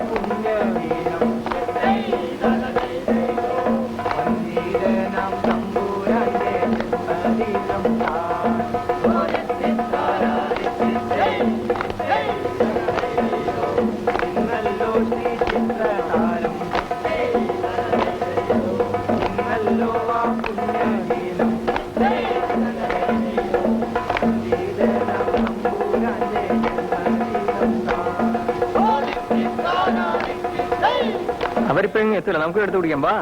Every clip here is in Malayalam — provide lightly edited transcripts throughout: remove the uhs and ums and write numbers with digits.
പുണ്യവീരം വന്ദിതനാം തമ്പുരാന്റെ ജന്മദിനം ഇന്നല്ലോ ശ്രീ ചിത്രതാരം ഇന്നല്ലോ ആ പുണ്യവീരം അവരിപ്പോ എങ്ങനെ എത്തില്ല, നമുക്ക് എടുത്തു പിടിക്കാം. വാ.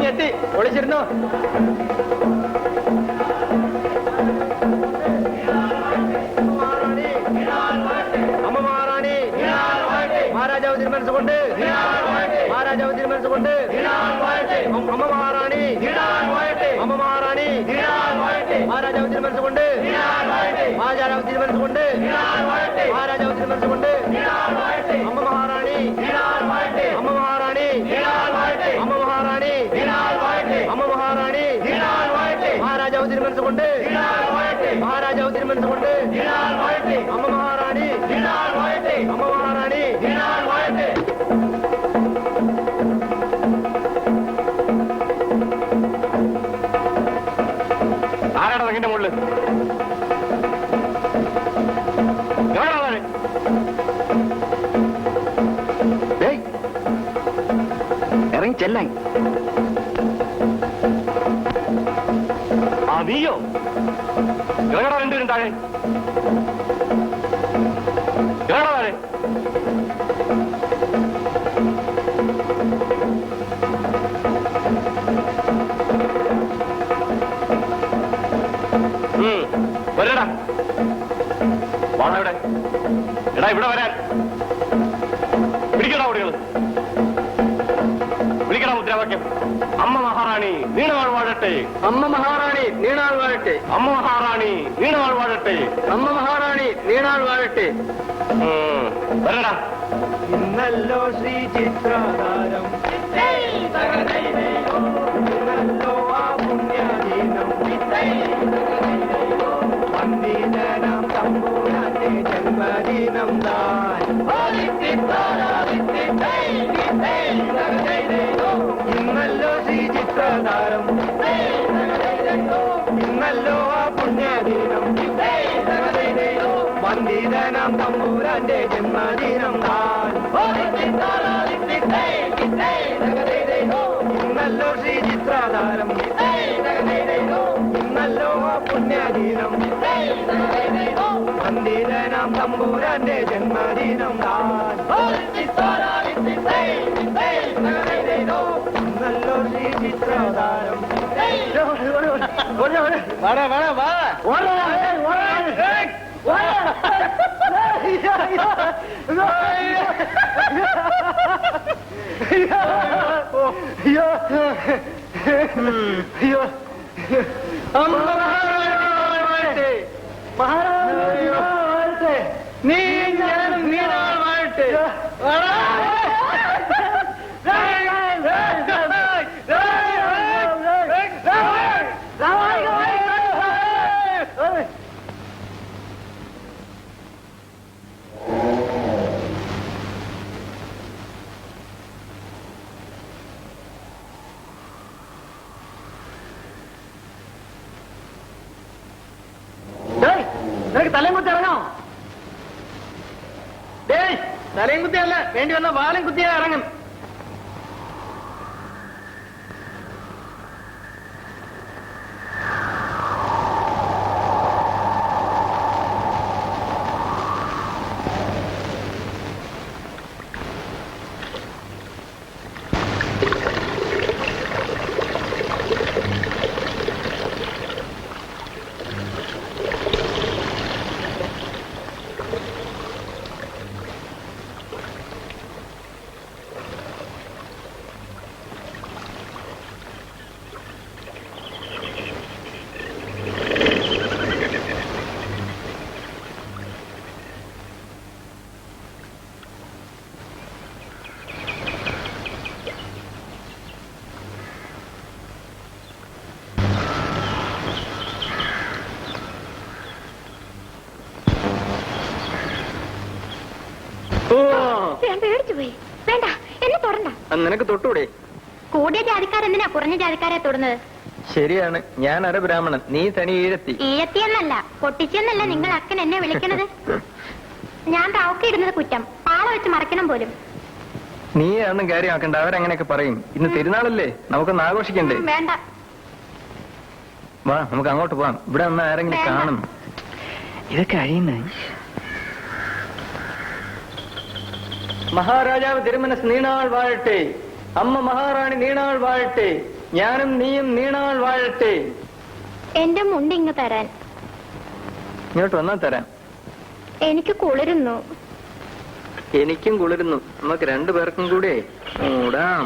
എത്തി ഒളിച്ചിരുന്നോ? മഹാരാജാവ് തിരുമനസുകൊണ്ട് മഹാരാജാവ് തിരുമനസുകൊണ്ട് അമ്മ മഹാറാണി അമ്മ മഹാറാണി മഹാരാജാവ് തിരുമനസുകൊണ്ട് മഹാരാജാവ് തിരുമനസുകൊണ്ട് മഹാരാജാവ് തിരുമനസുകൊണ്ട് അമ്മ മഹാറാണി അമ്മ മഹാറാണി അമ്മ മഹാറാണി അമ്മ മഹാറാണി മഹാരാജാവ് തിരുമനസുകൊണ്ട് മഹാരാജാവ് തിരുമനസുകൊണ്ട് അമ്മ മഹാറാണി അമ്മ മഹാറാണി. ആരാടാ തെങ്ങിന്റെ മുകളിൽ? ഇറങ്ങി ചെല്ലാൻ. ആ നീയോ? ഇറങ്ങടാ രണ്ടുപേരും താഴെ. ഇറങ്ങടാ താഴെ. വരടാ. വാടാ ഇവിടെ. എടാ ഇവിടെ വരാൻ. പിടിക്കടാ കുട്ടികള്. വിളിക്കടാ മുദ്രാവാക്യം. അമ്മ മഹാറാണി നീണാൾ വാഴട്ടെ. അമ്മ മഹാറാണി നീണാൾ വാഴട്ടെ. അമ്മ മഹാറാണി നീണാൾ വാഴട്ടെ. അമ്മ മഹാറാണി നീണാൾ വാഴട്ടെ. വരടാ. ഇന്നല്ലോ ശ്രീ ചിത്രതാരം ഇന്നല്ലോ ആ പുണ്യദിനം വന്ദിതനാം തമ്പുരാന്റെ ജന്മദിനം താൻ ഇന്നല്ലോ ശ്രീ ചിത്രതാരം ഇന്നല്ലോ ആ പുണ്യദിനം വന്ദിതനാം തമ്പുരാന്റെ ജന്മദിനം താൻ ഇന്നല്ലോ ശ്രീ ചിത്രതാരം ഇന്നല്ലോ ആ പുണ്യദിനം വന്ദിതനാം തമ്പുരാന്റെ ജന്മദിനം താൻ ഇന്നല്ലോ ശ്രീ ചിത്രതാരം. വാടാ വാടാ വാ. മഹാരാജാവട്ടെ നീ ഞാനും നീണാൾ വാഴട്ടെ. തലയും കുത്തി ഇറങ്ങോ? തലയും കുത്തിയല്ല, വേണ്ടി വന്ന വാലും കുത്തിയാ ഇറങ്ങും. അത് നിനക്ക് തൊട്ടൂടെ? കൂടിയ ജാതിക്കാരെന്തിനാ കുറഞ്ഞ ജാതിക്കാരെ തൊടുന്നത്? ശരിയാണ്, ഞാൻ അരബ്രാഹ്മണൻ, നീ തനി ഈഴത്തി. ഈഴത്തിയെന്നല്ല, പൊട്ടിച്ചെന്നല്ല നിങ്ങൾ അക്കൻ എന്നെ വിളിക്കണത്. ഞാൻ താവക്കിടുന്നത് കുറ്റം, പാള വെച്ച് മറക്കണം പോലും. നീ അതൊന്നും കാര്യമാക്കണ്ട, അവരങ്ങനെയൊക്കെ പറയും. ഇന്ന് തിരുനാളല്ലേ, നമുക്കൊന്ന് ആഘോഷിക്കണ്ടേ? വേണ്ട. വാ, നമുക്ക് അങ്ങോട്ട് പോവാം. ഇവിടെ ഒന്ന് ആരെങ്കിലും കാണും. ഇതൊക്കെ അഴിയുന്നേ. മഹാരാജാവ് തിരുമനസ് നീണാൾ വാഴട്ടെ. അമ്മ മഹാറാണി നീണാൾ വാഴട്ടെ. ഞാനും നീയും നീണാൾ വാഴട്ടെ. എന്റെ മുണ്ട് ഇങ്ങ് തരാൻ. ഇങ്ങോട്ട് വന്നാൽ തരാം. എനിക്ക് കുളിരുന്നു. എനിക്കും കുളിരുന്നു. നമുക്ക് രണ്ടുപേർക്കും കൂടെ മൂടാം.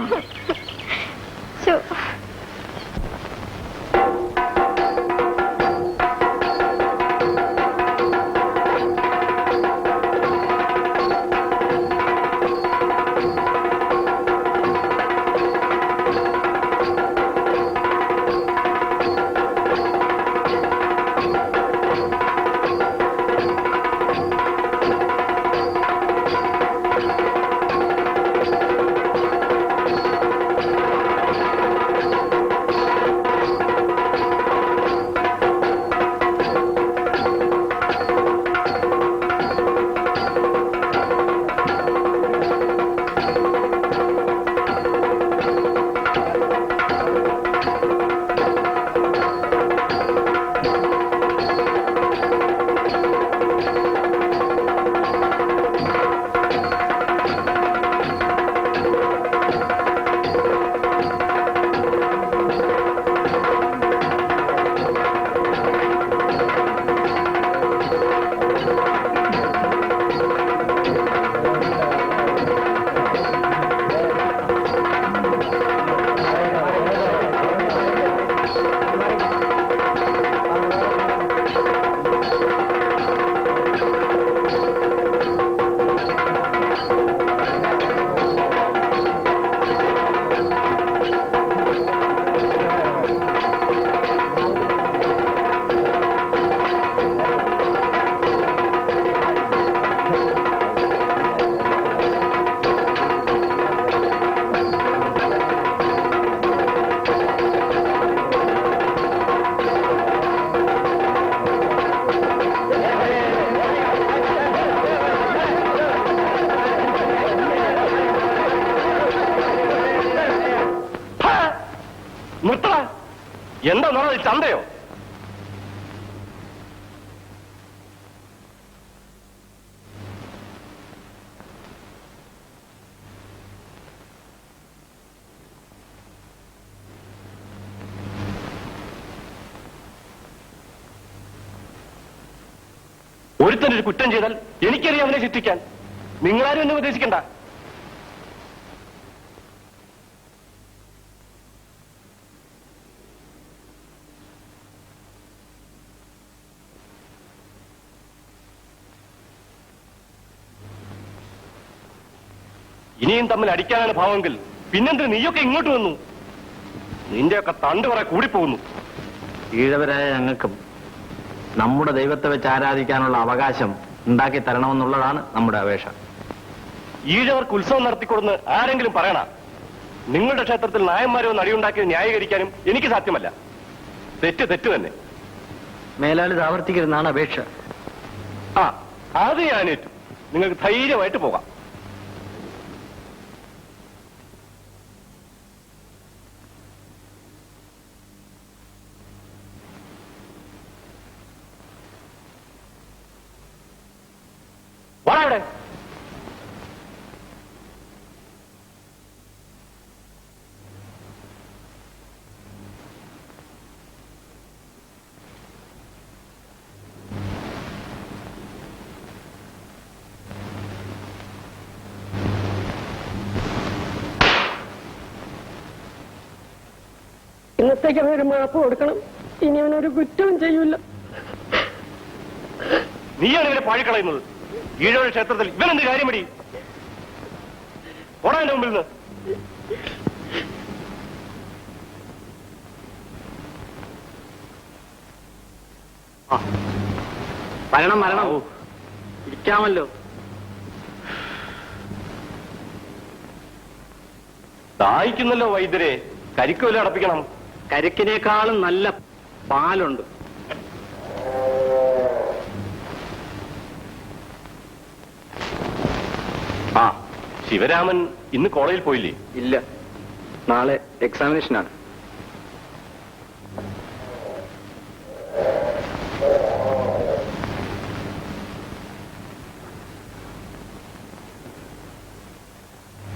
എന്താ നോള ചന്തയോ? ഒരുത്തനൊരു കുറ്റം ചെയ്താൽ എനിക്കറിയാം അവനെ ശിക്ഷിക്കാൻ. നിങ്ങളാരും എന്നെ ഉപദേശിക്കണ്ട. ഇനിയും തമ്മിൽ അടിക്കാനാണ് ഭാവമെങ്കിൽ പിന്നെന്തിന് നീയൊക്കെ ഇങ്ങോട്ട് വന്നു? നിന്റെയൊക്കെ തണ്ട് കുറെ കൂടിപ്പോകുന്നു. ഈഴവരായ ഞങ്ങൾക്കും നമ്മുടെ ദൈവത്തെ വെച്ച് ആരാധിക്കാനുള്ള അവകാശം ഉണ്ടാക്കി തരണമെന്നുള്ളതാണ് നമ്മുടെ അപേക്ഷ. ഈഴവർക്ക് ഉത്സവം നടത്തിക്കൊടുന്ന് ആരെങ്കിലും പറയണ? നിങ്ങളുടെ ക്ഷേത്രത്തിൽ നായന്മാരെ ഒന്ന് അടിയുണ്ടാക്കി ന്യായീകരിക്കാനും എനിക്ക് സാധ്യമല്ല. തെറ്റ് തന്നെ. മേലാൽ ഇത് ആവർത്തിക്കരുതെന്നാണ് അപേക്ഷ. ആ, അത് ഞാനേറ്റു. നിങ്ങൾക്ക് ധൈര്യമായിട്ട് പോകാം. ഇവിടെ ഇന്നത്തേക്ക് അവനൊരു മാപ്പ് കൊടുക്കണം. ഇനി അവനൊരു കുറ്റവും ചെയ്യൂല. നീയാണ് ഇവനെ പാഴിക്കളയുന്നത്. ഈഴവ ക്ഷേത്രത്തിൽ ഇവനെന്ത് കാര്യമടി? ഓടാ എന്റെ മുമ്പിൽ നിന്ന്. മരണം ഇരിക്കാമല്ലോ. ദാഹിക്കുന്നല്ലോ വൈദ്യരെ, കരിക്ക് വല്ല അടപ്പിക്കണം. കരിക്കിനേക്കാളും നല്ല പാലുണ്ട്. ആ, ശിവരാമൻ ഇന്ന് കോളേജിൽ പോയില്ലേ? ഇല്ല, നാളെ എക്സാമിനേഷനാണ്.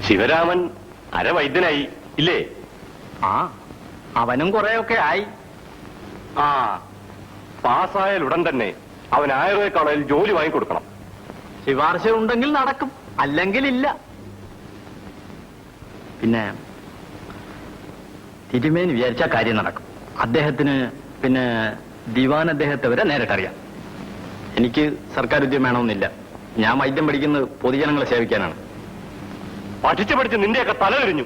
ശിവരാമൻ അരവൈദ്യനായി ഇല്ലേ? ആ, അവനും കുറെയൊക്കെ ആയി. ആ, പാസ്സായാൽ ഉടൻ തന്നെ അവൻ ആയുർവേദ കോളേജിൽ ജോലി വാങ്ങിക്കൊടുക്കണം. ശുപാർശ ഉണ്ടെങ്കിൽ നടക്കും, അല്ലെങ്കിൽ ഇല്ല. പിന്നെ തിരുമേനി വിചാരിച്ച കാര്യം നടക്കും. അദ്ദേഹത്തിന് പിന്നെ ദിവാൻ അദ്ദേഹത്തെ വരെ നേരിട്ടറിയാം. എനിക്ക് സർക്കാർ ഉദ്യോഗം വേണമെന്നില്ല. ഞാൻ വൈദ്യം പഠിക്കുന്നത് പൊതുജനങ്ങളെ സേവിക്കാനാണ്. പഠിച്ച് നിന്റെയൊക്കെ തല കഴിഞ്ഞു.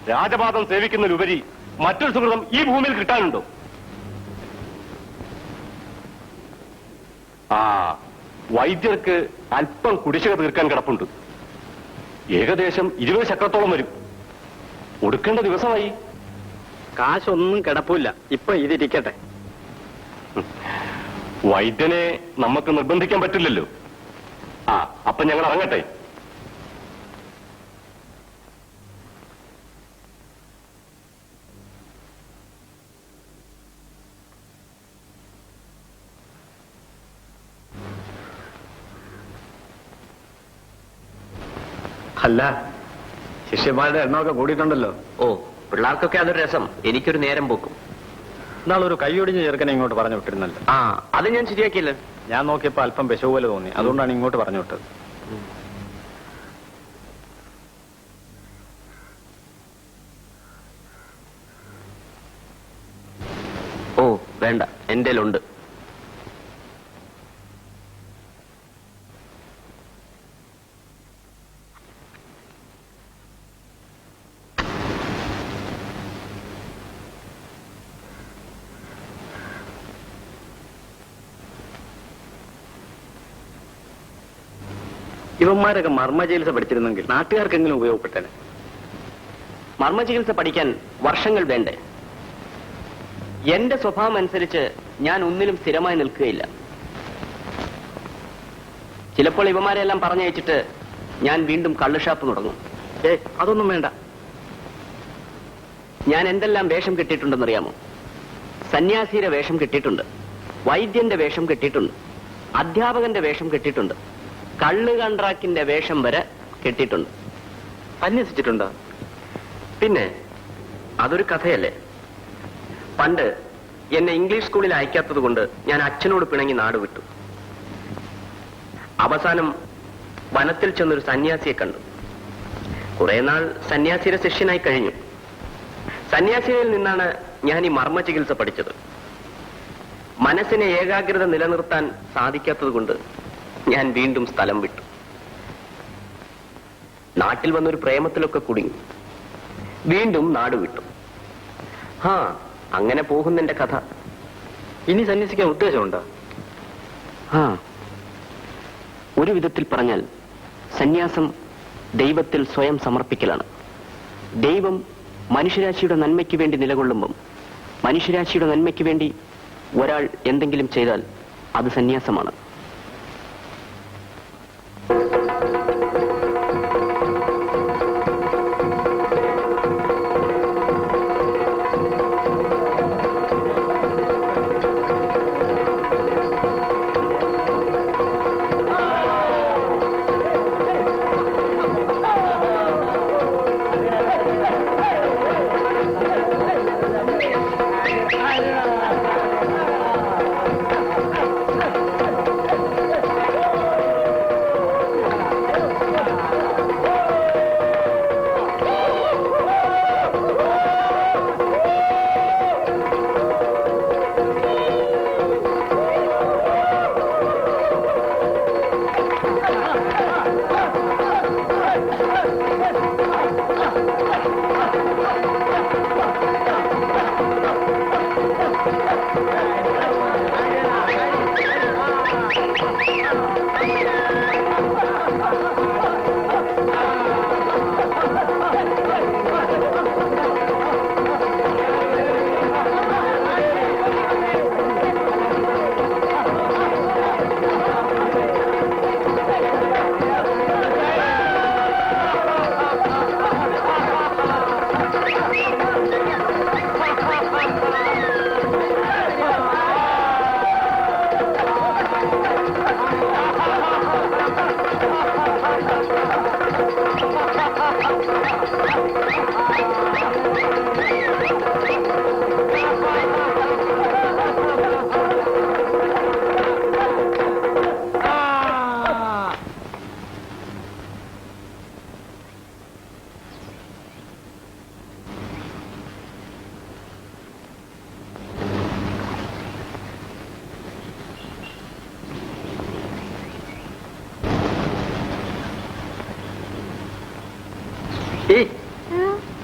രാജപാദം സേവിക്കുന്നതിലുപരി മറ്റൊരു സുഹൃതം ഈ ഭൂമിയിൽ കിട്ടാനുണ്ടോ? ആ, വൈദ്യർക്ക് അല്പം കുടിശ്ശിക തീർക്കാൻ കിടപ്പുണ്ട്. ഏകദേശം 20 ചക്രത്തോളം വരും. ഒടുക്കേണ്ട ദിവസമായി. കാശൊന്നും കിടപ്പില്ല. ഇപ്പൊ ഇതിരിക്കട്ടെ. വൈദ്യനെ നമുക്ക് നിർബന്ധിക്കാൻ പറ്റില്ലല്ലോ. ആ, അപ്പൊ ഞങ്ങൾ ഇറങ്ങട്ടെ. അല്ല, ശിഷ്യന്മാരുടെ എണ്ണമൊക്കെ കൂടിയിട്ടുണ്ടല്ലോ. ഓ, പിള്ളേർക്കൊക്കെ അതൊരു രസം. എനിക്കൊരു നേരം പോക്കും. ഇന്നാളൊരു കൈയൊടിഞ്ഞ ചെറുക്കനെ ഇങ്ങോട്ട് പറഞ്ഞു വിട്ടിരുന്നല്ലോ. ആ, അത് ഞാൻ ശരിയാക്കിയില്ല. ഞാൻ നോക്കിയപ്പോ അല്പം വിശവ് പോലെ തോന്നി. അതുകൊണ്ടാണ് ഇങ്ങോട്ട് പറഞ്ഞു വിട്ടത്. ഓ, വേണ്ട, എന്റെ ഉണ്ട്. ഇവന്മാരൊക്കെ മർമ്മ ചികിത്സ പഠിച്ചിരുന്നെങ്കിൽ നാട്ടുകാർക്കെങ്കിലും ഉപയോഗപ്പെട്ടേനെ. മർമ്മ ചികിത്സ പഠിക്കാൻ വർഷങ്ങൾ വേണ്ടേ? എന്റെ സ്വഭാവം അനുസരിച്ച് ഞാൻ ഒന്നിലും സ്ഥിരമായി നിൽക്കുകയില്ല. ചിലപ്പോൾ ഇവന്മാരെല്ലാം പറഞ്ഞയച്ചിട്ട് ഞാൻ വീണ്ടും കള്ളുഷാപ്പ് തുടങ്ങും. അതൊന്നും വേണ്ട. ഞാൻ എന്തെല്ലാം വേഷം കെട്ടിയിട്ടുണ്ടെന്നറിയാമോ? സന്യാസിയുടെ വേഷം കെട്ടിയിട്ടുണ്ട്, വൈദ്യന്റെ വേഷം കെട്ടിയിട്ടുണ്ട്, അധ്യാപകന്റെ വേഷം കെട്ടിയിട്ടുണ്ട്, കള്ള് കൺട്രാക്ടിന്റെ വേഷം വരെ കെട്ടിയിട്ടുണ്ട്. അന്വേഷിച്ചിട്ടുണ്ടോ? പിന്നെ അതൊരു കഥയല്ലേ. പണ്ട് എന്നെ ഇംഗ്ലീഷ് സ്കൂളിൽ അയക്കാത്തത് കൊണ്ട് ഞാൻ അച്ഛനോട് പിണങ്ങി നാട് വിട്ടു. അവസാനം വനത്തിൽ ചെന്നൊരു സന്യാസിയെ കണ്ടു. കുറെ നാൾ സന്യാസിയുടെ ശിഷ്യനായി കഴിഞ്ഞു. സന്യാസിയിൽ നിന്നാണ് ഞാൻ ഈ മർമ്മ ചികിത്സ പഠിച്ചത്. മനസ്സിനെ ഏകാഗ്രത നിലനിർത്താൻ സാധിക്കാത്തത് കൊണ്ട് ഞാൻ വീണ്ടും സ്ഥലം വിട്ടു. നാട്ടിൽ വന്നൊരു പ്രേമത്തിലൊക്കെ കുടുങ്ങി. വീണ്ടും നാട് വിട്ടു. അങ്ങനെ പോകുന്നെന്റെ കഥ. ഇനി സന്യസിക്കാൻ ഉദ്ദേശമുണ്ടോ? ഒരു വിധത്തിൽ പറഞ്ഞാൽ സന്യാസം ദൈവത്തിൽ സ്വയം സമർപ്പിക്കലാണ്. ദൈവം മനുഷ്യരാശിയുടെ നന്മയ്ക്ക് വേണ്ടി നിലകൊള്ളുമ്പം മനുഷ്യരാശിയുടെ നന്മയ്ക്ക് വേണ്ടി ഒരാൾ എന്തെങ്കിലും ചെയ്താൽ അത് സന്യാസമാണ്.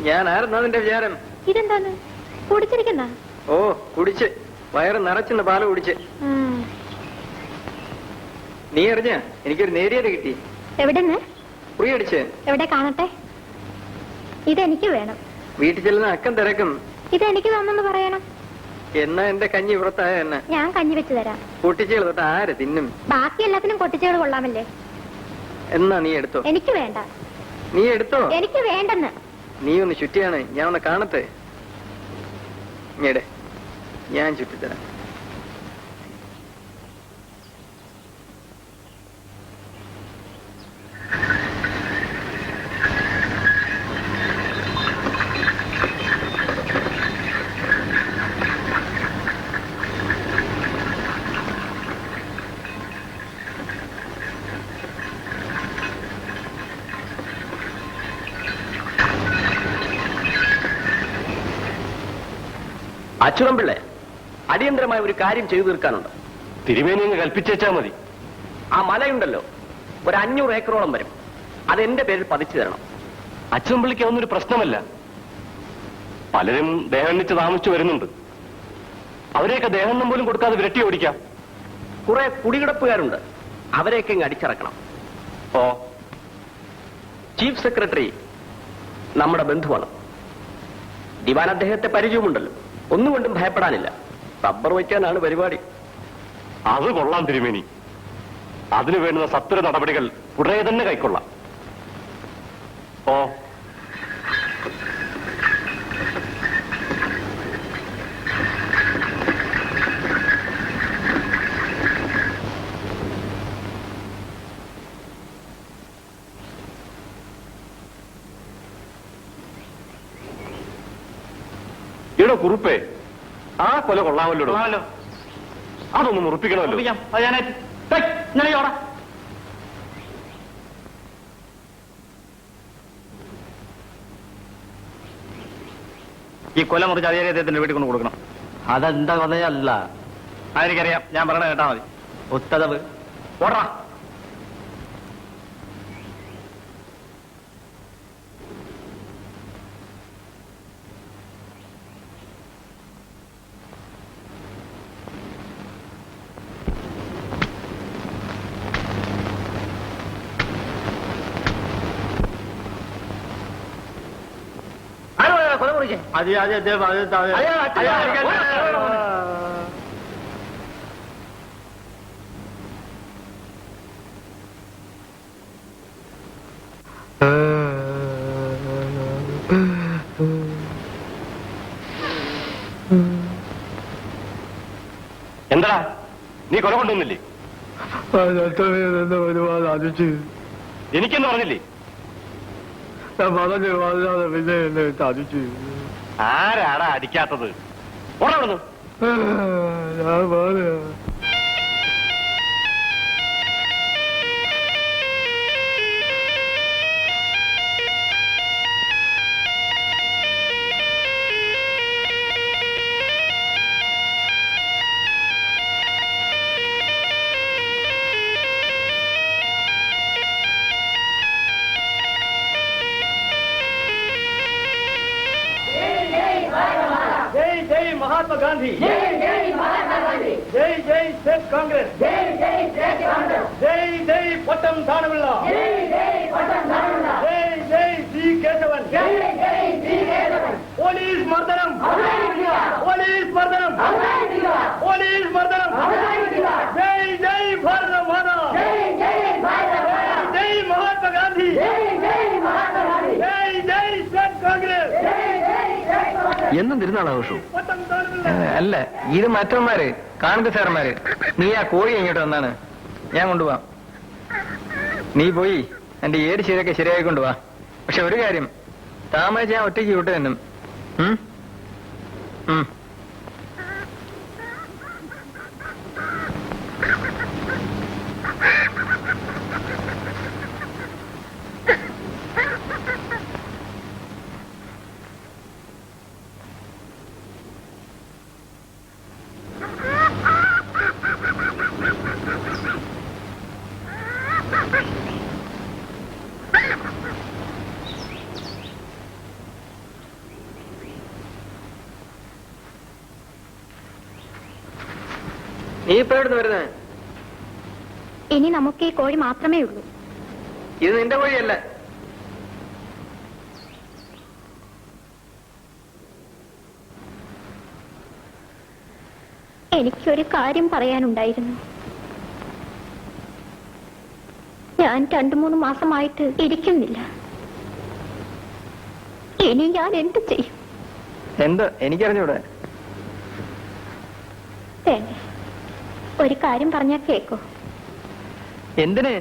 ഞാൻ ആരെന്നാ നിന്റെ വിചാരം? ഇതെന്താന്ന് കുടിച്ചിരിക്കുന്ന? ഓ കുടിച്ച് വയറ് നിറച്ചെന്ന് പാല് കുടിച്ച്. നീ അറിഞ്ഞ എനിക്കൊരു നേരിയത് കിട്ടി. എവിടെന്ന്? കുറി അടിച്ച്. എവിടെ കാണട്ടെ? ഇതെനിക്ക് വേണം. വീട്ടിൽ ചെല്ലുന്ന അക്കം തിരക്കും. ഇതെനിക്ക് തന്നെന്ന് പറയണം. എന്നാ എന്റെ കഞ്ഞി പുറത്തായ എന്നെ ഞാൻ കഞ്ഞി വെച്ച് തരാം. പൊട്ടിച്ചുകൾ തൊട്ട് ആര് തിന്നും? ബാക്കി എല്ലാത്തിനും കൊട്ടിച്ചുകൾ കൊള്ളാമല്ലേ? എന്നാ നീ എടുത്തോ. എനിക്ക് വേണ്ട. നീ എടുത്തോ. എനിക്ക് വേണ്ടെന്ന്. നീ ഒന്ന് ചുറ്റിയാണ്, ഞാൻ ഒന്ന് കാണട്ടെ. ഞാൻ ചുറ്റിത്തരാം. അച്യുതൻപിള്ളേ, അടിയന്തരമായ ഒരു കാര്യം ചെയ്തു തീർക്കാനുണ്ട്. തിരുമേനി അങ്ങ് കൽപ്പിച്ചേച്ചാ മതി. ആ മലയുണ്ടല്ലോ, ഒരു 500 ഏക്കറോളം വരും. അതെന്റെ പേരിൽ പതിച്ചു തരണം. അച്യുതൻപിള്ളിക്ക് അതൊന്നൊരു പ്രശ്നമല്ല. പലരും ദേഹന്നിച്ച് താമസിച്ചു വരുന്നുണ്ട്. അവരെയൊക്കെ ദേഹം പോലും കൊടുക്കാതെ വിരട്ടി ഓടിക്കാം. കുറെ കുടികിടപ്പുകാരുണ്ട്, അവരെയൊക്കെ ഇങ്ങ് അടിച്ചിറക്കണം. ഓ, ചീഫ് സെക്രട്ടറി നമ്മുടെ ബന്ധുവാണ്. ദിവാൻ അദ്ദേഹത്തെ പരിചയമുണ്ടല്ലോ, ഒന്നുകൊണ്ടും ഭയപ്പെടാനില്ല. റബ്ബർ വയ്ക്കാനാണ് പരിപാടി. അത് കൊള്ളാം തിരുമേനി. അതിനു വേണ്ടുന്ന സത്വര നടപടികൾ ഉടനെ തന്നെ കൈക്കൊള്ളാം. ഓ, ഇവിടെ കുറുപ്പേ, ആ കൊല കൊള്ളാമല്ലോ. അതൊന്ന് മുറിപ്പിക്കണമല്ലോ. ഈ കൊല മുറിച്ച് അതേ അദ്ദേഹത്തിന്റെ വീട്ടിൽ കൊണ്ട് കൊടുക്കണം. അതെന്താ കൊലയല്ല. അതെനിക്കറിയാം, ഞാൻ പറയണ കേട്ടാ മതി. ഉത്തരവ് ഓടാ. എന്താ നീ കൊല കൊണ്ടുവന്നില്ലേ? എനിക്കെന്ന് പറഞ്ഞില്ലേ? ആരാടാ അടിക്കാത്തത്? ഓടാവുന്നു. महात्मा गांधी जय जय महात्मा गांधी जय जय स्टेट कांग्रेस जय जय स्टेट कांग्रेस जय जय पट्टम थानविल्ला जय जय पट्टम थानविल्ला जय जय सी केशवन जय जय सी केशवन पोलीस मर्दनम पोलीस मर्दनम पोलीस मर्दनम जय जय भारत माता जय जय भारत माता जय महात्मा गांधी जय जय महात्मा गांधी जय जय स्टेट कांग्रेस जय जय स्टेट कांग्रेस എന്നും തിരുനാളാഘോഷവും അല്ല, ഇത് മറ്റന്മാര് കാണിക്ക സാറന്മാര്. നീ ആ കോഴി ഇങ്ങോട്ട് വന്നാണ്, ഞാൻ കൊണ്ടുപോവാം. നീ പോയി എന്റെ ഏത് ശരിയൊക്കെ ശരിയായി കൊണ്ടുപോവാ. പക്ഷെ ഒരു കാര്യം, താമര ഞാൻ ഒറ്റയ്ക്ക് വിട്ടു തന്നും. നീ ഇപ്പൊ എവിടെ വരുന്നേ? ഇനി നമുക്ക് ഈ കോഴി മാത്രമേ ഉള്ളൂ. ഇത് നിന്റെ കോഴിയല്ല. എനിക്കൊരു കാര്യം പറയാനുണ്ടായിരുന്നു. ഞാൻ 2-3 മാസമായിട്ട് ഇരിക്കുന്നില്ല. ഇനി ഞാൻ എന്ത് ചെയ്യും? എന്താ എനിക്കറിഞ്ഞൂടെ? ഒരു കാര്യം പറഞ്ഞാൽ കേക്കോ? എന്തിന്?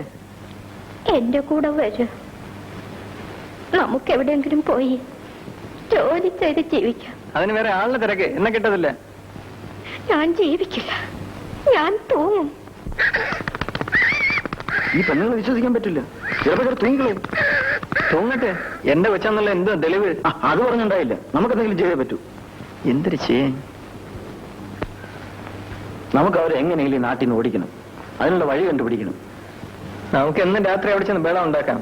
എന്റെ കൂടെ വരൂ. നമുക്ക് എവിടെയെങ്കിലും പോയി ജോലി ചെയ്ത് ജീവിക്കാം. അതിന് വേറെ ആളിനെ തിരക്ക്, എന്നെ കിട്ടത്തില്ല. ഞാൻ ജീവിക്കില്ല, ഞാൻ തൂങ്ങും. ഈ പെണ്ണുങ്ങൾ വിശ്വസിക്കാൻ പറ്റില്ല. ചിലപ്പോൾ തൂങ്ങിക്കളയും. തൂങ്ങട്ടെ, എന്റെ വെച്ചാന്നുള്ള എന്താ തെളിവ്? അത് പറഞ്ഞുണ്ടായില്ല. നമുക്കെന്തെങ്കിലും ചെയ്തേ പറ്റൂ. എന്തൊരു ചെയ്യാൻ? നമുക്ക് അവരെ എങ്ങനെയെങ്കിലും ഈ നാട്ടിൽ നിന്ന് ഓടിക്കണം. അതിനുള്ള വഴി കണ്ടുപിടിക്കണം. നമുക്ക് എന്നും രാത്രി അവിടെ ചെന്ന് ബേളം ഉണ്ടാക്കാം.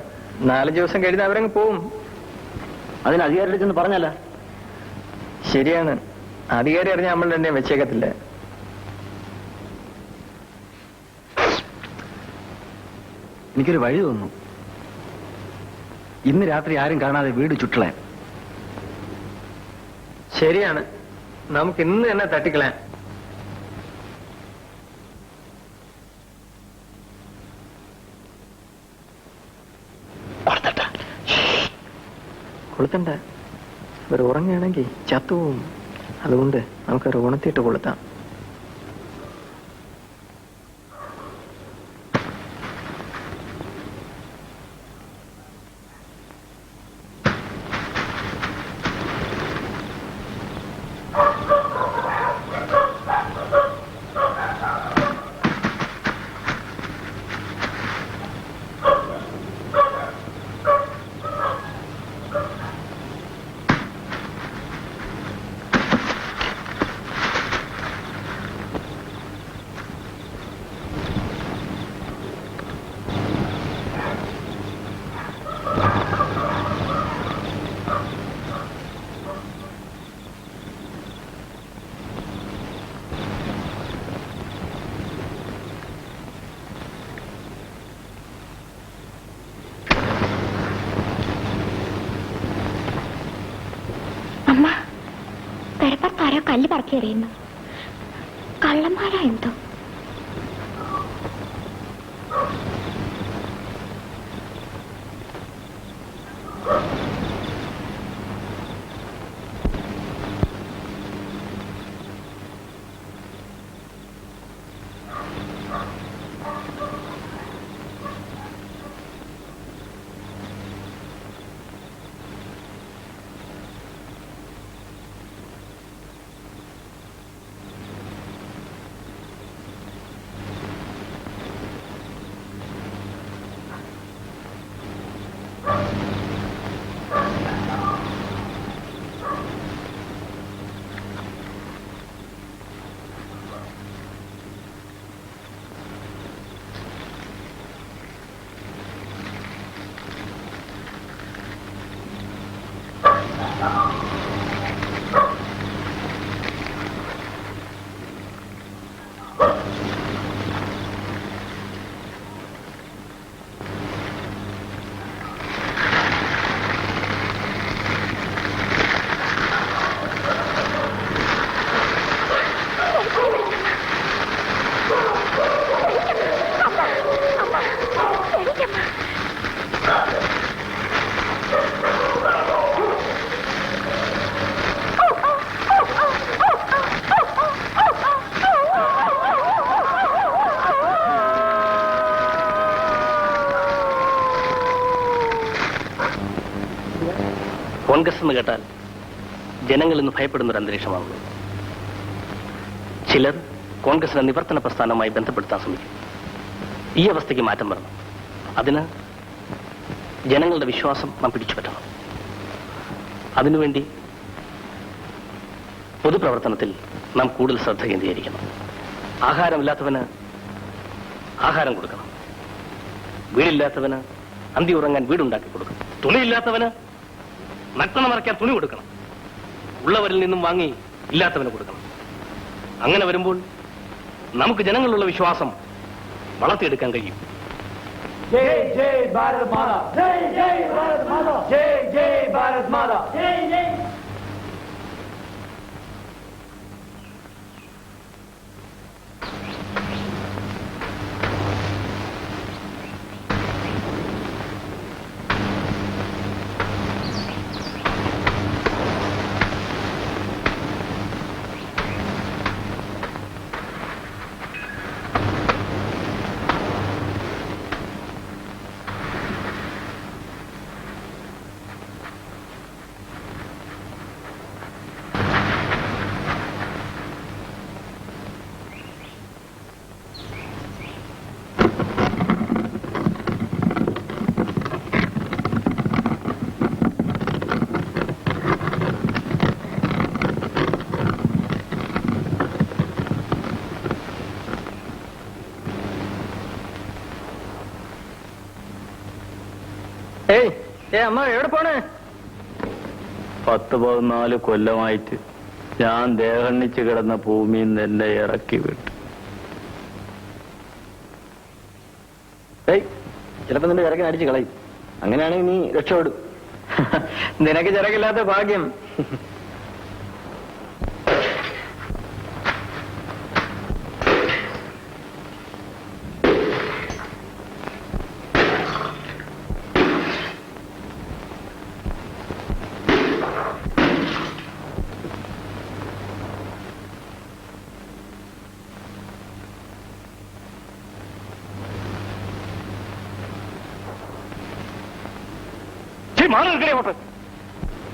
4 ദിവസം കഴിഞ്ഞ് അവരങ്ങ് പോവും. അതിന് അധികാരിയുടെ ചെന്ന് പറഞ്ഞല്ല. ശരിയാണ്, അധികാരി അറിഞ്ഞാൽ നമ്മൾ എന്നെ വെച്ചേക്കത്തില്ല. എനിക്കൊരു വഴി തോന്നുന്നു. ഇന്ന് രാത്രി ആരും കാണാതെ വീട് ചുറ്റളയാം. ശരിയാണ്, നമുക്ക് ഇന്ന് തന്നെ തട്ടിക്കളയാം. കൊളുത്തണ്ട, അവർ ഉറങ്ങുകയാണെങ്കിൽ ചത്തുപോകും. അതുകൊണ്ട് നമുക്കൊരു ഉണത്തിയിട്ട് കൊളുത്താം. അമ്മ, പെരപ്പത്താരോ കല്ല് പറക്കി എറിയുന്നു. കള്ളന്മാരാ എന്തോ. കോൺഗ്രസ് എന്ന് കേട്ടാൽ ജനങ്ങൾ ഇന്ന് ഭയപ്പെടുന്ന ഒരു അന്തരീക്ഷമാണുള്ളത്. ചിലർ കോൺഗ്രസിനെ നിവർത്തന പ്രസ്ഥാനവുമായി ബന്ധപ്പെടുത്താൻ ശ്രമിക്കും. ഈ അവസ്ഥയ്ക്ക് മാറ്റം വരണം. അതിന് ജനങ്ങളുടെ വിശ്വാസം നാം പിടിച്ചുപറ്റണം. അതിനുവേണ്ടി പൊതുപ്രവർത്തനത്തിൽ നാം കൂടുതൽ ശ്രദ്ധ കേന്ദ്രീകരിക്കണം. ആഹാരമില്ലാത്തവന് ആഹാരം കൊടുക്കണം. വീടില്ലാത്തവന് അന്തി ഉറങ്ങാൻ വീടുണ്ടാക്കി കൊടുക്കണം. തുണിയില്ലാത്തവന് നഗ്നത മറയ്ക്കാൻ തുണി കൊടുക്കണം. ഉള്ളവരിൽ നിന്നും വാങ്ങി ഇല്ലാത്തവന് കൊടുക്കണം. അങ്ങനെ വരുമ്പോൾ നമുക്ക് ജനങ്ങളിലുള്ള വിശ്വാസം വളർത്തിയെടുക്കാൻ കഴിയും. ജയ് ജയ് ഭാരത് മാതാ, ജയ് ജയ് ഭാരത് മാതാ, ജയ് ജയ് ഭാരത് മാതാ, ജയ് ജയ്. അമ്മ എവിടെ പോണേ? 10-14 കൊല്ലമായിട്ട് ഞാൻ ദേഹണ്ണിച്ച് കിടന്ന ഭൂമിയിൽ നിന്ന് എന്നെ ഇറക്കി വിട്ടു. ചിലപ്പോ നിന്റെ ചിറകിന് അടിച്ച് കളയും. അങ്ങനെയാണെങ്കിൽ നീ രക്ഷപ്പെടും. നിനക്ക് ചിറകില്ലാത്ത ഭാഗ്യം.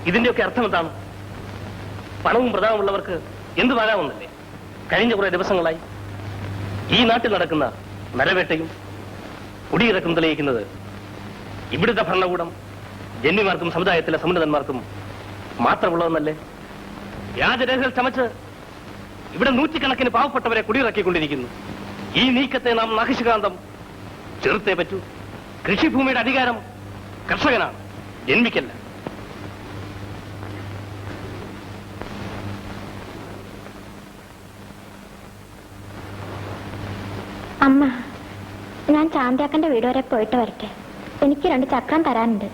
ഇതിന്റെയൊക്കെ അർത്ഥം എന്താണ്? പണവും പ്രതാപമുള്ളവർക്ക് എന്ത് വരാമെന്നല്ലേ? കഴിഞ്ഞ കുറെ ദിവസങ്ങളായി ഈ നാട്ടിൽ നടക്കുന്ന നരവേട്ടയും കുടിയിറക്കും തെളിയിക്കുന്നത് ഇവിടുത്തെ ഭരണകൂടം ജന്മിമാർക്കും സമുദായത്തിലെ സമുന്നതന്മാർക്കും മാത്രമുള്ളതെന്നല്ലേ? വ്യാജരേഖകൾ ചമച്ച് ഇവിടെ നൂറ്റിക്കണക്കിന് പാവപ്പെട്ടവരെ കുടിയിറക്കിക്കൊണ്ടിരിക്കുന്നു. ഈ നീക്കത്തെ നാം നഖശികാന്തം ചെറുത്തേ പറ്റൂ. കൃഷിഭൂമിയുടെ അധികാരം കർഷകനാണ്, ജന്മിക്കല്ല. അമ്മ, ഞാൻ ചാന്താക്കന്റെ വീട് വരെ പോയിട്ട് വരട്ടെ. എനിക്ക് 2 ചക്രം തരാനുണ്ട്.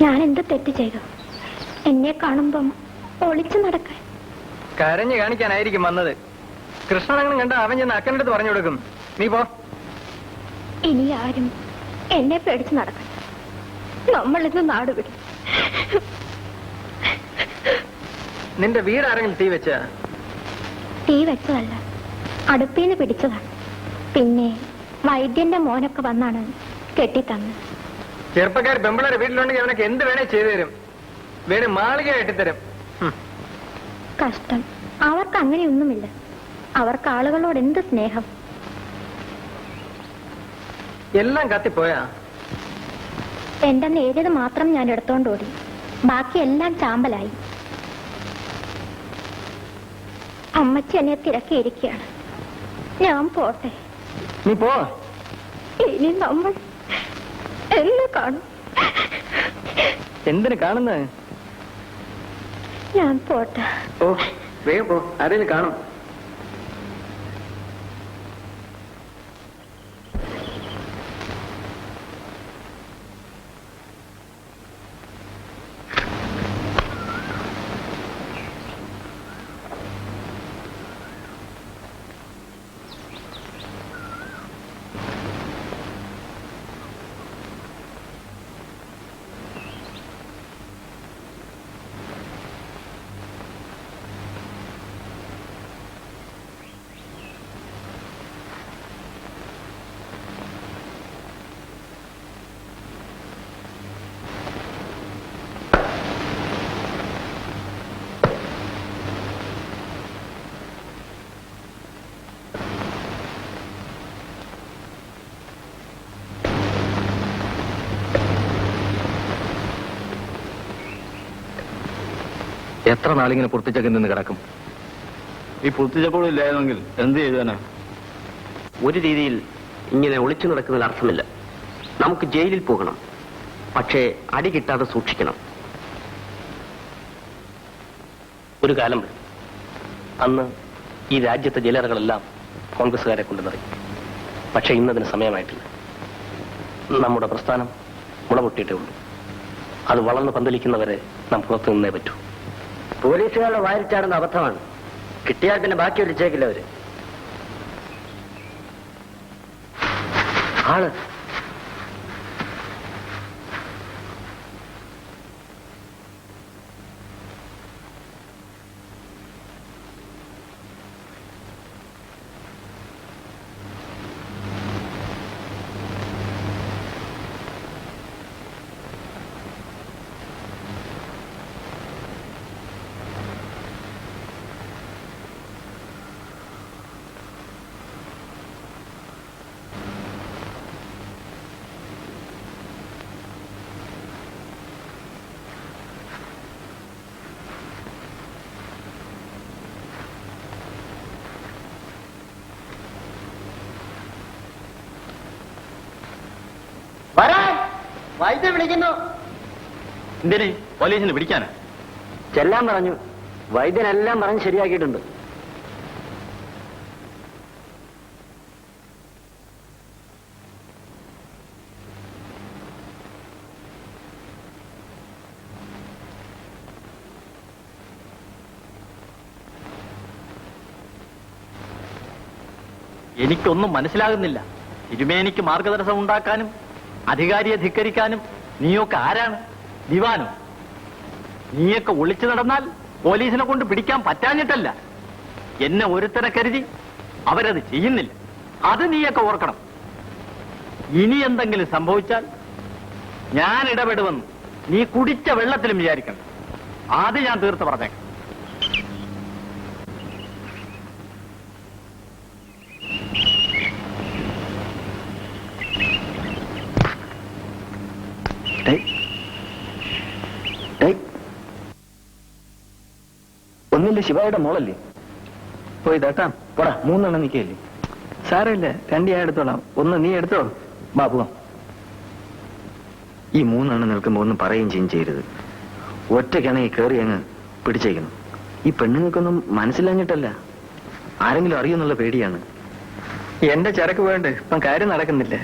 ഞാൻ എന്ത് തെറ്റ് ചെയ്തു? എന്നെ കാണുമ്പം ഒളിച്ചു നടക്കാൻ. കരഞ്ഞു കാണിക്കാനായിരിക്കും വന്നത്. കൃഷ്ണനങ്ങനെ കണ്ട അവൻ ചെന്ന് അക്കൻ്റെ അടുത്ത് പറഞ്ഞു കൊടുക്കും. നീ പോ. ഇനി ആരും എന്നെ പേടിച്ച് നടക്കണം. നമ്മളിന്ന് നാട് വിടും. നിന്റെ വീട് ആരെങ്കിലും തീ വെച്ച? തീ വെച്ചതല്ല, അടുപ്പീന്ന് പിടിച്ചതാണ്. പിന്നെ വൈദ്യന്റെ മോനൊക്കെ വന്നാണ് കെട്ടിത്തന്നത്. ചെറുപ്പക്കാർ പെമ്പിളരെ വീട്ടിലുണ്ടെങ്കിൽ അവനൊക്കെ എന്ത് വേണേ ചെയ്തു തരും. വീട് മാളിക കെട്ടിത്തരും. കഷ്ടം, അവർക്ക് അങ്ങനെയൊന്നുമില്ല. അവർക്ക് ആളുകളോട് എന്ത് സ്നേഹം. എല്ലാം കത്തിപ്പോയാ? എന്റെ നേരിയത് മാത്രം ഞാൻ എടുത്തോണ്ടോടി. ബാക്കി എല്ലാം ചാമ്പലായി. അമ്മച്ചി എന്നെ തിരക്കിയിരിക്കുകയാണ്. ഞാൻ പോട്ടെ. നീ പോ. ഇനി നമ്മൾ എന്ന് കാണും? എന്തിനു കാണുന്നത്? ഞാൻ പോട്ടെ. ഓ, വേഗം പോ. ആരെങ്കിലും കാണും. എത്ര നാളിങ്ങനെ പൊട്ടിച്ചൊക്കെ നിന്ന് കിടക്കും? ഈ പൊട്ടിച്ചപ്പോഴും ഇല്ലായിരുന്നെങ്കിൽ എന്ത് ചെയ്താനാ? ഒരു രീതിയിൽ ഇങ്ങനെ ഒളിച്ചു നടക്കുന്നതിൽ അർത്ഥമില്ല. നമുക്ക് ജയിലിൽ പോകണം, പക്ഷേ അടി കിട്ടാതെ സൂക്ഷിക്കണം. ഒരു കാലം വരും, അന്ന് ഈ രാജ്യത്തെ ജയിലറകളെല്ലാം കോൺഗ്രസ്സുകാരെ കൊണ്ട് നിറയും. പക്ഷേ ഇന്നതിന് സമയമായിട്ടില്ല. നമ്മുടെ പ്രസ്ഥാനം മുളപൊട്ടിയിട്ടേ ഉള്ളൂ. അത് വളർന്ന് പന്തലിക്കുന്നവരെ നാം പുറത്തു നിന്നേ പറ്റൂ. പോലീസുകാരുടെ വാരിച്ചാടുന്ന അബദ്ധമാണ്. കിട്ടിയാൽ പിന്നെ ബാക്കി ഒലിച്ചേക്കില്ല അവര്. ആള് വൈദ്യം വിളിക്കുന്നു. എന്തിന്? പോലീസിന് പിടിക്കാനാ? ചെല്ലാൻ പറഞ്ഞു. വൈദ്യനെല്ലാം പറഞ്ഞ് ശരിയാക്കിയിട്ടുണ്ട്. എനിക്കൊന്നും മനസ്സിലാകുന്നില്ല. തിരുമേനിക്ക് മാർഗദർശനം ഉണ്ടാക്കാനും അധികാരിയെ ധിക്കരിക്കാനും നീയൊക്കെ ആരാണ്? ദിവാനോ? നീയൊക്കെ ഒളിച്ചു നടന്നാൽ പോലീസിനെ കൊണ്ട് പിടിക്കാൻ പറ്റാഞ്ഞിട്ടല്ല, എന്നെ ഒരുത്തനെ കരുതി അവരത് ചെയ്യുന്നില്ല. അത് നീയൊക്കെ ഓർക്കണം. ഇനി എന്തെങ്കിലും സംഭവിച്ചാൽ ഞാൻ ഇടപെടുമെന്ന് നീ കുടിച്ച വെള്ളത്തിലും വിചാരിക്കണം. അത് ഞാൻ തീർത്ത് പറഞ്ഞേക്കാം. ഒന്നില്ല, ശിവായുടെ മോളല്ലേ? പോയി തട്ടാം. പോടാ, 3 എണ്ണം നിൽക്കല്ലേ? സാരമില്ല, 2 ഞാൻ എടുത്തോളാം. 1 നീ എടുത്തോ. ബാ പോവാം. ഈ 3 എണ്ണം നിൽക്കുമ്പോ ഒന്നും പറയുകയും ചെയ്യും ചെയ്യരുത്. ഒറ്റയ്ക്കാണെങ്കിൽ കയറി അങ്ങ് പിടിച്ചേക്കണം. ഈ പെണ്ണുങ്ങൾക്കൊന്നും മനസ്സിലാഞ്ഞിട്ടല്ല, ആരെങ്കിലും അറിയുന്നുള്ള പേടിയാണ്. എന്റെ ചരക്ക് വേണ്ട, ഇപ്പം കാര്യം നടക്കുന്നില്ല.